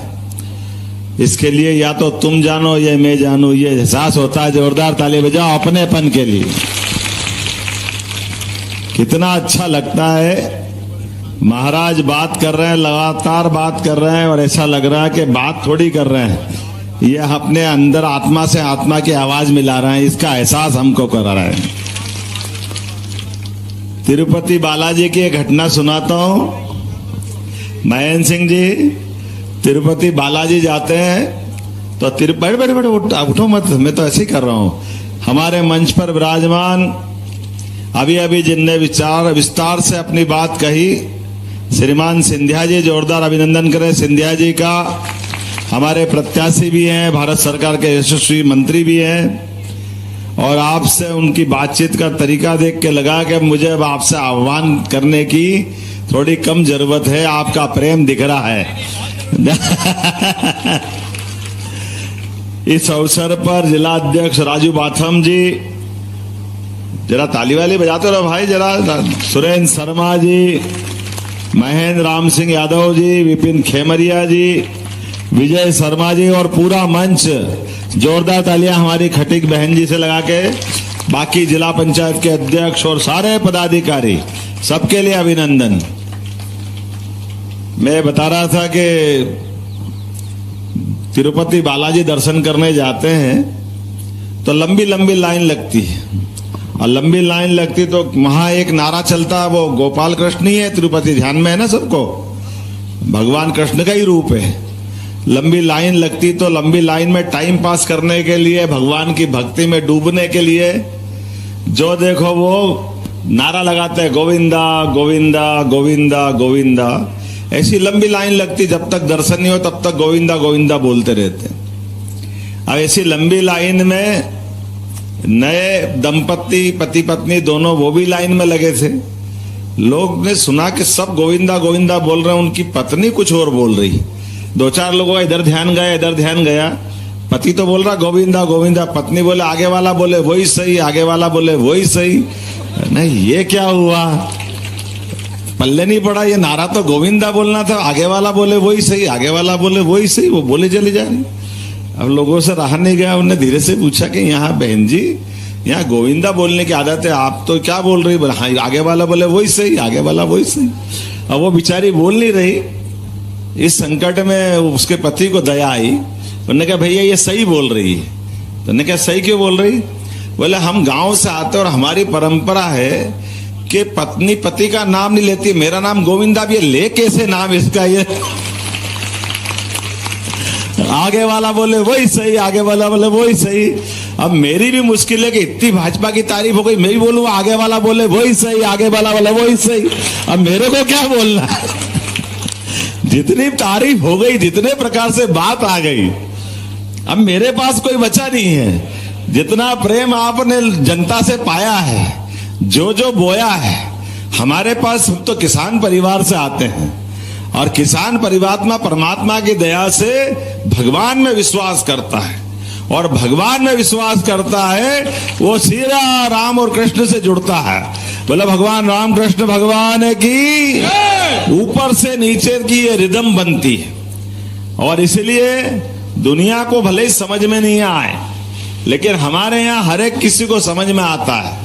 इसके लिए या तो तुम जानो या मैं जानूं, ये एहसास होता है। जोरदार ताली बजाओ अपनेपन के लिए। कितना अच्छा लगता है। महाराज बात कर रहे हैं, लगातार बात कर रहे हैं और ऐसा लग रहा है कि बात थोड़ी कर रहे हैं, ये अपने अंदर आत्मा से आत्मा की आवाज मिला रहे हैं। इसका एहसास हमको करा रहे हैं। तिरुपति बालाजी की एक घटना सुनाता हूं। महेंद्र सिंह जी तिरुपति बालाजी जाते हैं तो बड़े बड़े बड़े उठो मत, मैं तो ऐसे ही कर रहा हूं। हमारे मंच पर विराजमान अभी अभी जिनने विस्तार से अपनी बात कही, श्रीमान सिंधिया जी, जोरदार अभिनंदन करें सिंधिया जी का। हमारे प्रत्याशी भी हैं, भारत सरकार के यशस्वी मंत्री भी हैं, और आपसे उनकी बातचीत का तरीका देख के लगा कि मुझे अब आपसे आह्वान करने की थोड़ी कम जरूरत है, आपका प्रेम दिख रहा है। इस अवसर पर जिला अध्यक्ष राजू बाथम जी, जरा ताली वाली बजाते रहो भाई जरा, सुरेंद्र शर्मा जी, महेंद्र राम सिंह यादव जी, विपिन खेमरिया जी, विजय शर्मा जी और पूरा मंच, जोरदार तालियां हमारी खटीक बहन जी से लगा के, बाकी जिला पंचायत के अध्यक्ष और सारे पदाधिकारी, सबके लिए अभिनंदन। मैं बता रहा था कि तिरुपति बालाजी दर्शन करने जाते हैं तो लंबी लंबी लाइन लगती है, और लंबी लाइन लगती तो वहां एक नारा चलता है, वो गोपाल कृष्ण ही है, तिरुपति ध्यान में है ना सबको, भगवान कृष्ण का ही रूप है। लंबी लाइन लगती तो लंबी लाइन में टाइम पास करने के लिए, भगवान की भक्ति में डूबने के लिए जो देखो वो नारा लगाते हैं, गोविंदा गोविंदा गोविंदा गोविंदा। ऐसी लंबी लाइन लगती, जब तक दर्शन नहीं हो तब तक गोविंदा गोविंदा बोलते रहते। अब ऐसी लंबी लाइन में नए दंपति, पति पत्नी दोनों, वो भी लाइन में लगे थे। लोग ने सुना कि सब गोविंदा गोविंदा बोल रहे हैं, उनकी पत्नी कुछ और बोल रही। दो चार लोगों का इधर ध्यान गया, इधर ध्यान गया। पति तो बोल रहा गोविंदा गोविंदा, पत्नी बोले आगे वाला बोले वही सही, आगे वाला बोले वही सही। नहीं, ये क्या हुआ, पल्ले नहीं पड़ा, ये नारा तो गोविंदा बोलना था, आगे वाला बोले वही सही, आगे वाला बोले वही सही, वो बोले चली जा रही। अब लोगों से रहा नहीं गया, उन्होंने धीरे से पूछा कि यहाँ बहन जी, यहाँ गोविंदा बोलने की आदत है, आप तो क्या बोल रही? बोले हाँ, आगे वाला बोले वही सही, आगे वाला वही सही। अब वो बेचारी बोल नहीं रही। इस संकट में उसके पति को दया आई, उन्होंने कहा भैया ये सही बोल रही है। तो उन्होंने कहा सही क्यों बोल रही? बोले हम गांव से आते और हमारी परंपरा है कि पत्नी पति का नाम नहीं लेती, मेरा नाम गोविंदा भी है, ले कैसे नाम इसका ये? आगे वाला बोले वही सही, आगे वाला बोले वही सही। अब मेरी भी मुश्किल है कि इतनी भाजपा की तारीफ हो गई, मैं भी बोलूं आगे वाला बोले वही सही, आगे वाला बोले वही सही। अब मेरे को क्या बोलना? जितनी तारीफ हो गई, जितने प्रकार से बात आ गई, अब मेरे पास कोई बचा नहीं है। जितना प्रेम आपने जनता से पाया है, जो जो बोया है, हमारे पास तो किसान परिवार से आते हैं, और किसान परिवात्मा परमात्मा की दया से भगवान में विश्वास करता है, और भगवान में विश्वास करता है वो श्री राम और कृष्ण से जुड़ता है। बोला भगवान राम कृष्ण भगवान की, ऊपर से नीचे की ये रिदम बनती है। और इसलिए दुनिया को भले ही समझ में नहीं आए, लेकिन हमारे यहाँ हर एक किसी को समझ में आता है।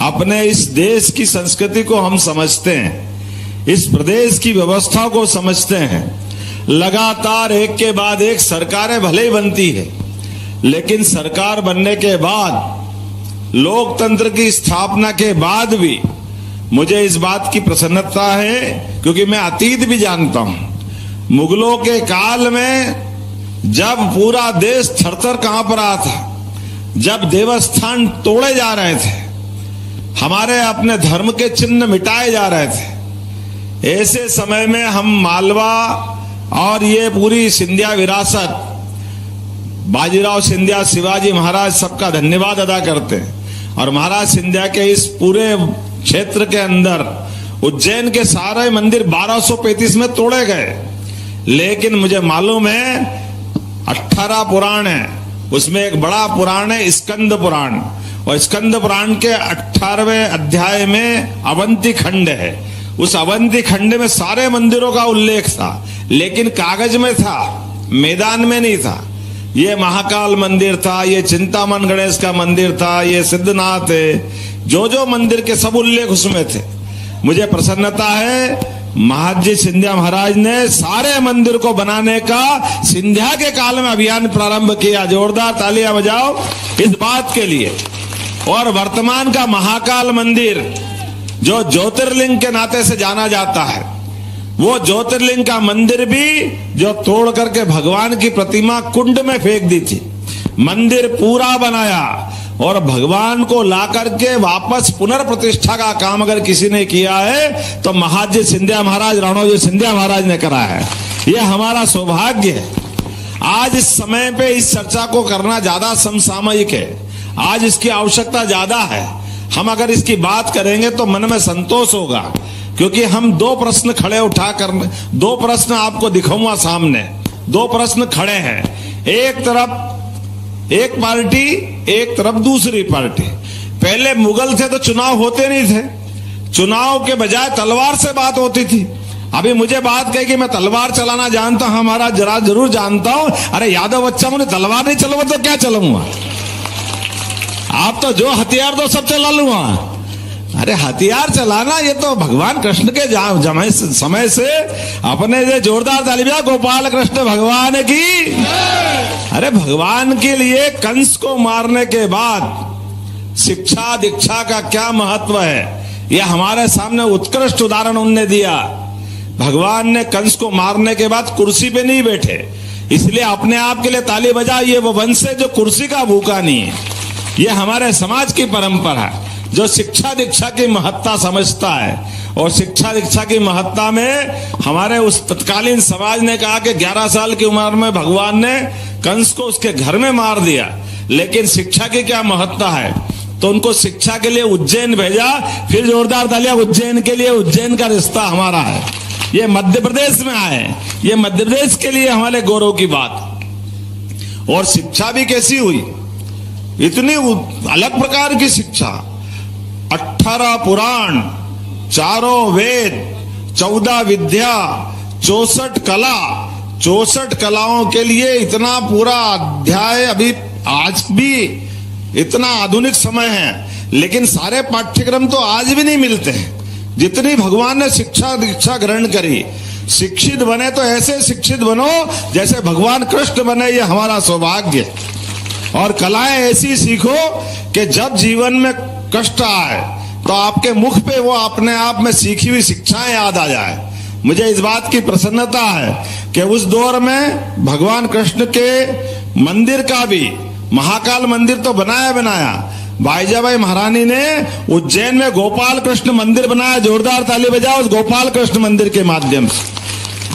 अपने इस देश की संस्कृति को हम समझते हैं, इस प्रदेश की व्यवस्था को समझते हैं। लगातार एक के बाद एक सरकारें भले ही बनती है, लेकिन सरकार बनने के बाद, लोकतंत्र की स्थापना के बाद भी मुझे इस बात की प्रसन्नता है, क्योंकि मैं अतीत भी जानता हूं। मुगलों के काल में जब पूरा देश थरथर कांप रहा था, जब देवस्थान तोड़े जा रहे थे, हमारे अपने धर्म के चिन्ह मिटाए जा रहे थे, ऐसे समय में हम मालवा और ये पूरी सिंधिया विरासत, बाजीराव सिंधिया, शिवाजी महाराज, सबका धन्यवाद अदा करते हैं। और महाराज सिंधिया के इस पूरे क्षेत्र के अंदर उज्जैन के सारे मंदिर 1235 में तोड़े गए, लेकिन मुझे मालूम है 18 पुराण है, उसमें एक बड़ा पुराण है स्कंद पुराण, और स्कंद पुराण के 18वें अध्याय में अवंती खंड है। उस अवंती खंड में सारे मंदिरों का उल्लेख था, लेकिन कागज में था, मैदान में नहीं था। ये महाकाल मंदिर था, ये चिंतामन गणेश का मंदिर था, ये सिद्धनाथ है, जो जो मंदिर के सब उल्लेख उसमें थे। मुझे प्रसन्नता है महाजी सिंधिया महाराज ने सारे मंदिर को बनाने का सिंधिया के काल में अभियान प्रारंभ किया। जोरदार तालियां बजाओ इस बात के लिए। और वर्तमान का महाकाल मंदिर, जो ज्योतिर्लिंग के नाते से जाना जाता है, वो ज्योतिर्लिंग का मंदिर भी जो तोड़ करके भगवान की प्रतिमा कुंड में फेंक दी थी, मंदिर पूरा बनाया, और भगवान को ला करके वापस पुनर्प्रतिष्ठा का काम अगर किसी ने किया है तो महाराज सिंधिया महाराज, राणोजी सिंधिया महाराज ने करा है। यह हमारा सौभाग्य है। आज इस समय पे इस चर्चा को करना ज्यादा समसामयिक है, आज इसकी आवश्यकता ज्यादा है। हम अगर इसकी बात करेंगे तो मन में संतोष होगा, क्योंकि हम दो प्रश्न खड़े उठा कर, दो प्रश्न आपको दिखाऊंगा सामने। दो प्रश्न खड़े हैं, एक तरफ एक पार्टी, एक तरफ दूसरी पार्टी। पहले मुगल थे तो चुनाव होते नहीं थे, चुनाव के बजाय तलवार से बात होती थी। अभी मुझे बात कही कि मैं तलवार चलाना जानता हूं, हमारा जरा जरूर जानता हूं। अरे यादव बच्चा, मुझे तलवार नहीं चलाऊंगा तो क्या चलाऊंगा? आप तो जो हथियार दो सब चला लूंगा। अरे हथियार चलाना ये तो भगवान कृष्ण के समय से अपने जो जोरदार तालियां, गोपाल कृष्ण भगवान की। अरे भगवान के लिए कंस को मारने के बाद शिक्षा दीक्षा का क्या महत्व है, यह हमारे सामने उत्कृष्ट उदाहरण उनने दिया। भगवान ने कंस को मारने के बाद कुर्सी पे नहीं बैठे, इसलिए अपने आप के लिए ताली बजाइए। वो वंश है जो कुर्सी का भूखा नहीं है। यह हमारे समाज की परंपरा है, जो शिक्षा दीक्षा की महत्ता समझता है। और शिक्षा दीक्षा की महत्ता में हमारे उस तत्कालीन समाज ने कहा कि 11 साल की उम्र में भगवान ने कंस को उसके घर में मार दिया, लेकिन शिक्षा की क्या महत्ता है, तो उनको शिक्षा के लिए उज्जैन भेजा। फिर जोरदार तालियां उज्जैन के लिए। उज्जैन का रिश्ता हमारा है, ये मध्य प्रदेश में आए, ये मध्य प्रदेश के लिए हमारे गौरव की बात। और शिक्षा भी कैसी हुई, इतनी अलग प्रकार की शिक्षा। 18 पुराण, 4 वेद, 14 विद्या, 64 कला, 64 कलाओं के लिए इतना पूरा अध्याय। अभी आज भी इतना आधुनिक समय है, लेकिन सारे पाठ्यक्रम तो आज भी नहीं मिलते हैं जितनी भगवान ने शिक्षा दीक्षा ग्रहण करी। शिक्षित बने तो ऐसे शिक्षित बनो जैसे भगवान कृष्ण बने, ये हमारा सौभाग्य। और कलाएं ऐसी सीखो कि जब जीवन में कष्ट आए तो आपके मुख पे वो अपने आप में सीखी हुई शिक्षाएं याद आ जाए। मुझे इस बात की प्रसन्नता है कि उस दौर में भगवान कृष्ण के मंदिर का भी, महाकाल मंदिर तो बनाया, बाईजाबाई महारानी ने उज्जैन में गोपाल कृष्ण मंदिर बनाया। जोरदार ताली बजाओ उस गोपाल कृष्ण मंदिर के माध्यम से।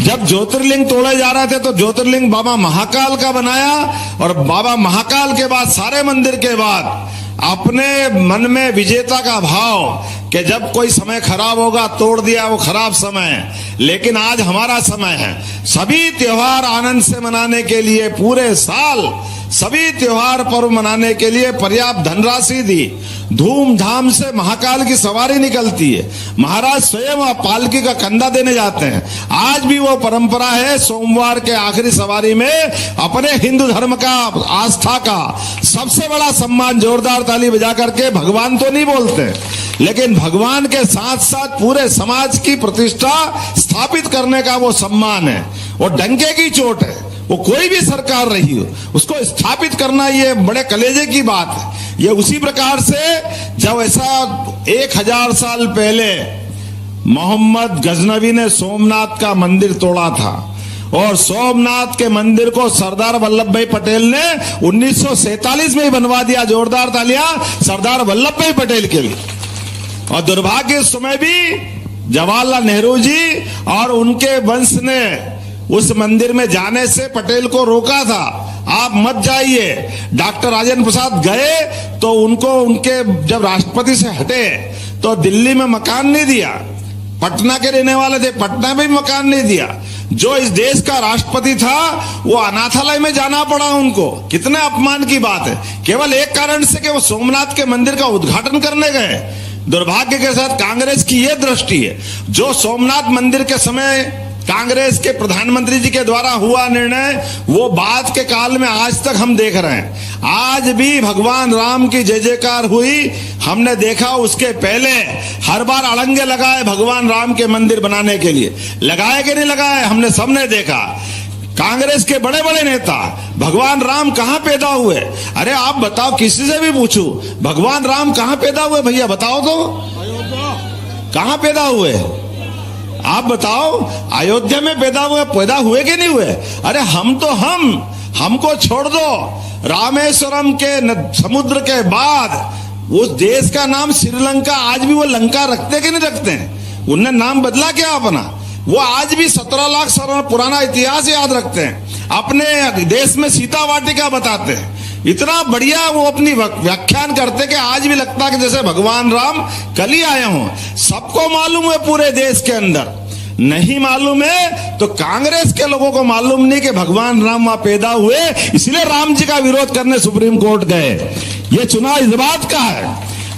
जब ज्योतिर्लिंग तोड़े जा रहे थे तो ज्योतिर्लिंग बाबा महाकाल का बनाया, और बाबा महाकाल के बाद, सारे मंदिर के बाद, अपने मन में विजेता का भाव कि जब कोई समय खराब होगा तोड़ दिया, वो खराब समय है, लेकिन आज हमारा समय है। सभी त्योहार आनंद से मनाने के लिए, पूरे साल सभी त्योहार पर्व मनाने के लिए पर्याप्त धनराशि दी। धूमधाम से महाकाल की सवारी निकलती है, महाराज स्वयं पालकी का कंधा देने जाते हैं। आज भी वो परंपरा है, सोमवार के आखिरी सवारी में अपने हिंदू धर्म का, आस्था का सबसे बड़ा सम्मान जोरदार ताली बजा करके, भगवान तो नहीं बोलते, लेकिन भगवान के साथ साथ पूरे समाज की प्रतिष्ठा स्थापित करने का वो सम्मान है। वो डंके की चोट है, वो कोई भी सरकार रही हो, उसको स्थापित करना ये बड़े कलेजे की बात है। ये उसी प्रकार से जब ऐसा 1000 साल पहले मोहम्मद गजनवी ने सोमनाथ का मंदिर तोड़ा था, और सोमनाथ के मंदिर को सरदार वल्लभ भाई पटेल ने 1947 में ही बनवा दिया। जोरदार तालियां सरदार वल्लभ भाई पटेल के लिए। और दुर्भाग्य इस समय भी जवाहरलाल नेहरू जी और उनके वंश ने उस मंदिर में जाने से पटेल को रोका था, आप मत जाइए। डॉक्टर राजेंद्र प्रसाद गए तो उनको, उनके जब राष्ट्रपति से हटे तो दिल्ली में मकान नहीं दिया। पटना के रहने वाले थे, पटना में भी मकान नहीं दिया। जो इस देश का राष्ट्रपति था वो अनाथालय में जाना पड़ा उनको। कितने अपमान की बात है, केवल एक कारण से कि वो सोमनाथ के मंदिर का उद्घाटन करने गए। दुर्भाग्य के साथ कांग्रेस की यह दृष्टि है, जो सोमनाथ मंदिर के समय कांग्रेस के प्रधानमंत्री जी के द्वारा हुआ निर्णय, वो बाद के काल में आज तक हम देख रहे हैं। आज भी भगवान राम की जय जयकार हुई, हमने देखा। उसके पहले हर बार अड़ंगे लगाए भगवान राम के मंदिर बनाने के लिए, लगाए कि नहीं लगाए, हमने सबने देखा। कांग्रेस के बड़े बड़े नेता, भगवान राम कहां पैदा हुए? अरे आप बताओ, किसी से भी पूछो भगवान राम कहां पैदा हुए, भैया बताओ तो, कहां पैदा हुए? आप बताओ, अयोध्या में पैदा हुए कि नहीं हुए? अरे हम तो हमको छोड़ दो, रामेश्वरम के समुद्र के बाद उस देश का नाम श्रीलंका, आज भी वो लंका रखते कि नहीं रखते हैं? उनने नाम बदला क्या अपना? वो आज भी 17 लाख साल पुराना इतिहास याद रखते हैं, अपने देश में सीता वाटिका बताते हैं। इतना बढ़िया वो अपनी व्याख्यान करते कि आज भी लगता है कि जैसे भगवान राम कल ही आए हों। सबको मालूम है पूरे देश के अंदर, नहीं मालूम है तो कांग्रेस के लोगों को मालूम नहीं कि भगवान राम वहां पैदा हुए, इसलिए राम जी का विरोध करने सुप्रीम कोर्ट गए। ये चुनाव इस बात का है।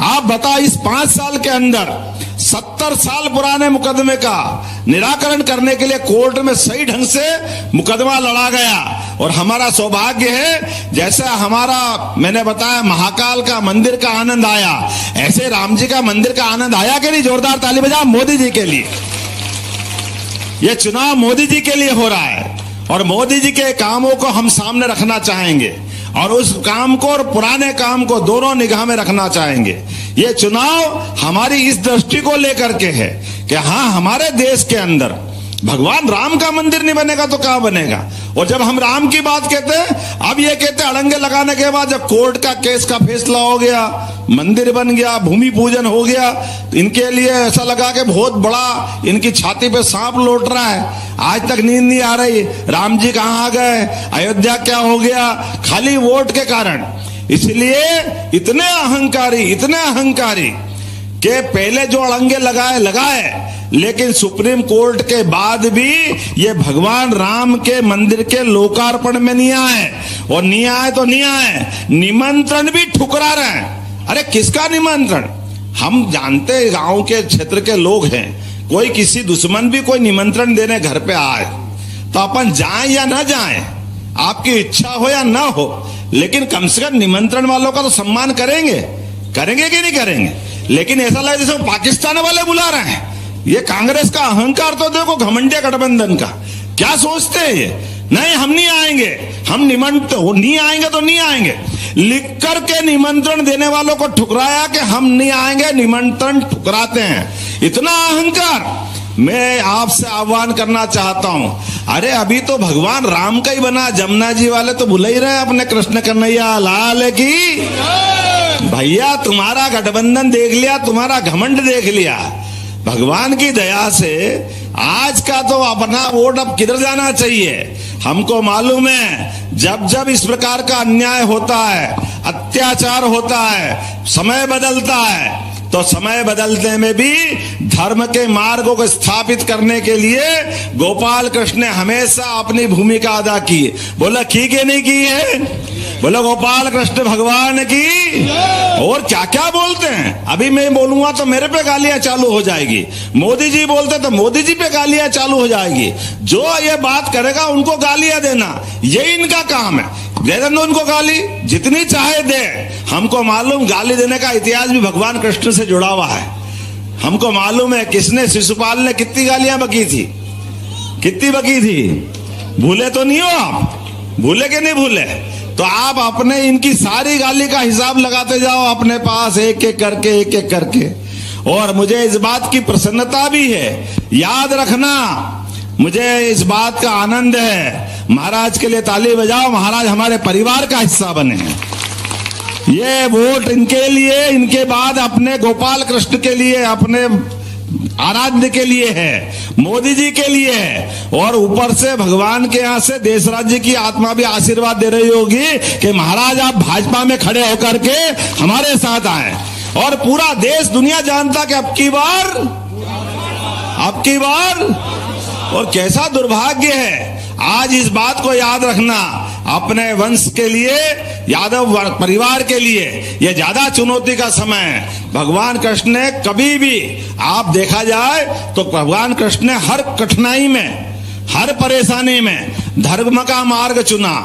आप बताओ, इस 5 साल के अंदर 70 साल पुराने मुकदमे का निराकरण करने के लिए कोर्ट में सही ढंग से मुकदमा लड़ा गया। और हमारा सौभाग्य है, जैसा हमारा मैंने बताया महाकाल का मंदिर का आनंद आया, ऐसे राम जी का मंदिर का आनंद आया कि नहीं? जोरदार ताली बजाओ मोदी जी के लिए। ये चुनाव मोदी जी के लिए हो रहा है और मोदी जी के कामों को हम सामने रखना चाहेंगे और उस काम को और पुराने काम को दोनों निगाह में रखना चाहेंगे। ये चुनाव हमारी इस दृष्टि को लेकर के है कि हाँ, हमारे देश के अंदर भगवान राम का मंदिर नहीं बनेगा तो क्या बनेगा? और जब हम राम की बात कहते हैं, अब ये कहते हैं अड़ंगे लगाने के बाद जब कोर्ट का केस का फैसला हो गया, मंदिर बन गया, भूमि पूजन हो गया, तो इनके लिए ऐसा लगा कि बहुत बड़ा इनकी छाती पे सांप लौट रहा है। आज तक नींद नहीं आ रही, राम जी कहाँ आ गए, अयोध्या क्या हो गया, खाली वोट के कारण। इसलिए इतने अहंकारी कि पहले जो अड़ंगे लगाए, लेकिन सुप्रीम कोर्ट के बाद भी ये भगवान राम के मंदिर के लोकार्पण में नहीं आए, और नहीं आए तो नहीं आए, निमंत्रण भी ठुकरा रहे हैं। अरे किसका निमंत्रण? हम जानते हैं गांव के क्षेत्र के लोग हैं, कोई किसी दुश्मन भी कोई निमंत्रण देने घर पे आए तो अपन जाएं या ना जाएं, आपकी इच्छा हो या ना हो, लेकिन कम से कम निमंत्रण वालों का तो सम्मान करेंगे कि नहीं करेंगे? लेकिन ऐसा लगा जैसे पाकिस्तान वाले बुला रहे हैं। ये कांग्रेस का अहंकार तो देखो, घमंडिया गठबंधन का। क्या सोचते हैं ये? नहीं, हम नहीं आएंगे, हम नहीं आएंगे तो नहीं आएंगे, लिख करके निमंत्रण देने वालों को ठुकराया कि हम नहीं आएंगे, निमंत्रण ठुकराते हैं। इतना अहंकार। मैं आपसे आह्वान करना चाहता हूं, अरे अभी तो भगवान राम का ही बना, जमुना जी वाले तो भुला ही रहे अपने कृष्ण कन्हैया लाल की। भैया तुम्हारा गठबंधन देख लिया, तुम्हारा घमंड देख लिया। भगवान की दया से आज का तो अपना वोट अब किधर जाना चाहिए? हमको मालूम है, जब जब इस प्रकार का अन्याय होता है, अत्याचार होता है, समय बदलता है, तो समय बदलने में भी धर्म के मार्गों को स्थापित करने के लिए गोपाल कृष्ण ने हमेशा अपनी भूमिका अदा की। बोला की कि नहीं की है? बोलो गोपाल कृष्ण भगवान की। और क्या क्या बोलते हैं, अभी मैं बोलूंगा तो मेरे पे गालियां चालू हो जाएगी, मोदी जी बोलते तो मोदी जी पे गालियां चालू हो जाएगी। जो ये बात करेगा उनको गालियां देना, ये इनका काम है। दे दो उनको गाली, जितनी चाहे दे। हमको मालूम गाली देने का इतिहास भी भगवान कृष्ण से जुड़ा हुआ है। हमको मालूम है किसने, शिशुपाल ने कितनी गालियां बकी थी, कितनी बकी थी। भूले तो नहीं हो आप? भूले कि नहीं भूले? तो आप अपने इनकी सारी गाली का हिसाब लगाते जाओ अपने पास, एक एक करके। और मुझे इस बात की प्रसन्नता भी है, याद रखना, मुझे इस बात का आनंद है। महाराज के लिए ताली बजाओ, महाराज हमारे परिवार का हिस्सा बने हैं। ये वोट इनके लिए, इनके बाद अपने गोपाल कृष्ण के लिए, अपने आराध्य के लिए है, मोदी जी के लिए है, और ऊपर से भगवान के यहाँ से देश राज्य की आत्मा भी आशीर्वाद दे रही होगी कि महाराज आप भाजपा में खड़े होकर के हमारे साथ आए। और पूरा देश दुनिया जानता कि अब की बार। और कैसा दुर्भाग्य है, आज इस बात को याद रखना, अपने वंश के लिए, यादव परिवार के लिए यह ज्यादा चुनौती का समय है। भगवान कृष्ण ने कभी भी, आप देखा जाए तो भगवान कृष्ण ने हर कठिनाई में, हर परेशानी में धर्म का मार्ग चुना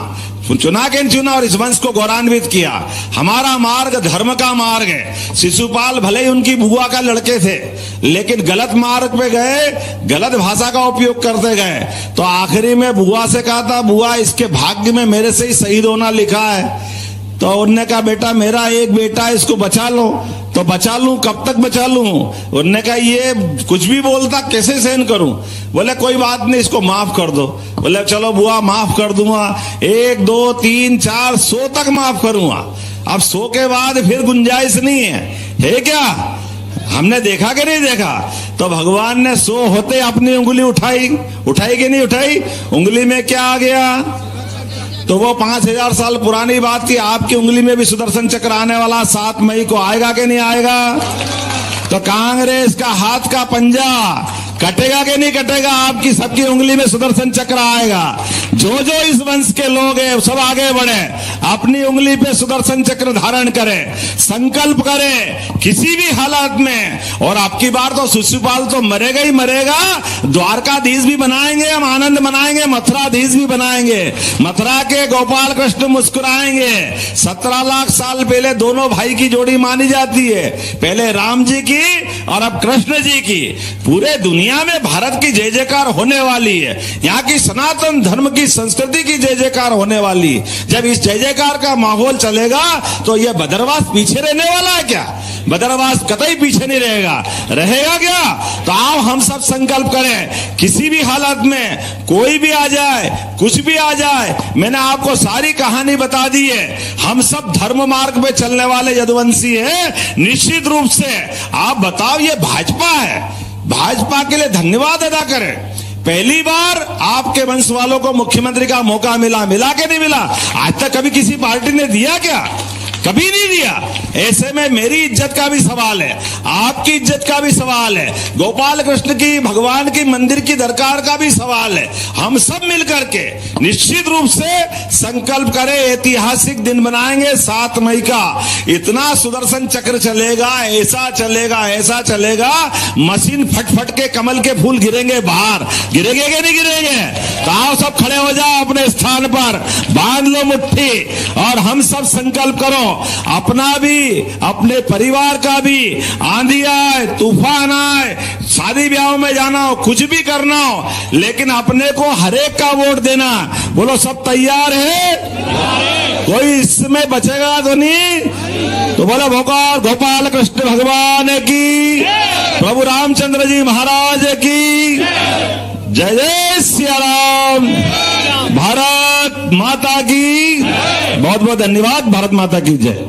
और इस वंश को गौरवान्वित किया। हमारा मार्ग धर्म का मार्ग है। शिशुपाल भले ही उनकी बुआ का लड़के थे, लेकिन गलत मार्ग पे गए, गलत भाषा का उपयोग करते गए, तो आखिरी में बुआ से कहा था, बुआ इसके भाग्य में मेरे से ही शहीद होना लिखा है। तो उन्होंने कहा बेटा मेरा एक बेटा है, इसको बचा लो। तो तो बचा लूं, कब तक बचा लूं? उन्होंने कहा ये कुछ भी बोलता, कैसे सहन करूं? बोले कोई बात नहीं, इसको माफ कर दो। बोले चलो बुआ माफ कर दूंगा, 1 2 3 4 100 तक माफ करूंगा। अब 100 के बाद फिर गुंजाइश नहीं है क्या? हमने देखा कि नहीं देखा? तो भगवान ने 100 होते अपनी उंगली उठाई कि नहीं उठाई? उंगली में क्या आ गया? तो वो 5000 साल पुरानी बात थी, आपकी उंगली में भी सुदर्शन चक्र आने वाला 7 मई को आएगा कि नहीं आएगा? तो कांग्रेस का हाथ का पंजा कटेगा कि नहीं कटेगा? आपकी सबकी उंगली में सुदर्शन चक्र आएगा। जो जो इस वंश के लोग हैं सब आगे बढ़े, अपनी उंगली पे सुदर्शन चक्र धारण करें, संकल्प करें किसी भी हालत में। और आपकी बार तो शिशुपाल तो मरेगा ही मरेगा, द्वारकाधीश भी बनाएंगे हम, आनंद मनाएंगे, मथुराधीश भी बनाएंगे। मथुरा के गोपाल कृष्ण मुस्कुराएंगे। 17 लाख साल पहले दोनों भाई की जोड़ी मानी जाती है, पहले राम जी की और अब कृष्ण जी की। पूरे दुनिया में भारत की जय जयकार होने वाली है, यहाँ की सनातन धर्म की संस्कृति की जय जयकार होने वाली। जब इस जय जयकार का माहौल चलेगा तो यह बदरवास पीछे रहने वाला है क्या? बदरवास कतई पीछे नहीं रहेगा क्या? तो आओ हम सब संकल्प करें, किसी भी हालत में कोई भी आ जाए, कुछ भी आ जाए। मैंने आपको सारी कहानी बता दी है। हम सब धर्म मार्ग पे चलने वाले यदुवंशी हैं, निश्चित रूप से। आप बताओ, ये भाजपा है, भाजपा के लिए धन्यवाद अदा करें। पहली बार आपके वंश वालों को मुख्यमंत्री का मौका मिला के नहीं मिला? आज तक कभी किसी पार्टी ने दिया क्या? कभी नहीं दिया। ऐसे में मेरी इज्जत का भी सवाल है, आपकी इज्जत का भी सवाल है, गोपाल कृष्ण की, भगवान की मंदिर की दरकार का भी सवाल है। हम सब मिलकर के निश्चित रूप से संकल्प करें, ऐतिहासिक दिन बनाएंगे 7 मई का। इतना सुदर्शन चक्र चलेगा, ऐसा चलेगा, मशीन फट फट के कमल के फूल गिरेंगे बाहर। गिरेंगे कि नहीं गिरेंगे? तो आओ सब खड़े हो जाओ अपने स्थान पर, बांध लो मुट्ठी और हम सब संकल्प करो, अपना भी, अपने परिवार का भी। आंधी आए, तूफान आए, शादी ब्याह में जाना हो, कुछ भी करना हो, लेकिन अपने को हरेक का वोट देना। बोलो सब तैयार है? कोई इसमें बचेगा तो नहीं? तो बोलो गोपाल कृष्ण भगवान की, प्रभु रामचंद्र जी महाराज की जय जय सिया राम। भारत माता की बहुत बहुत धन्यवाद। भारत माता की जय।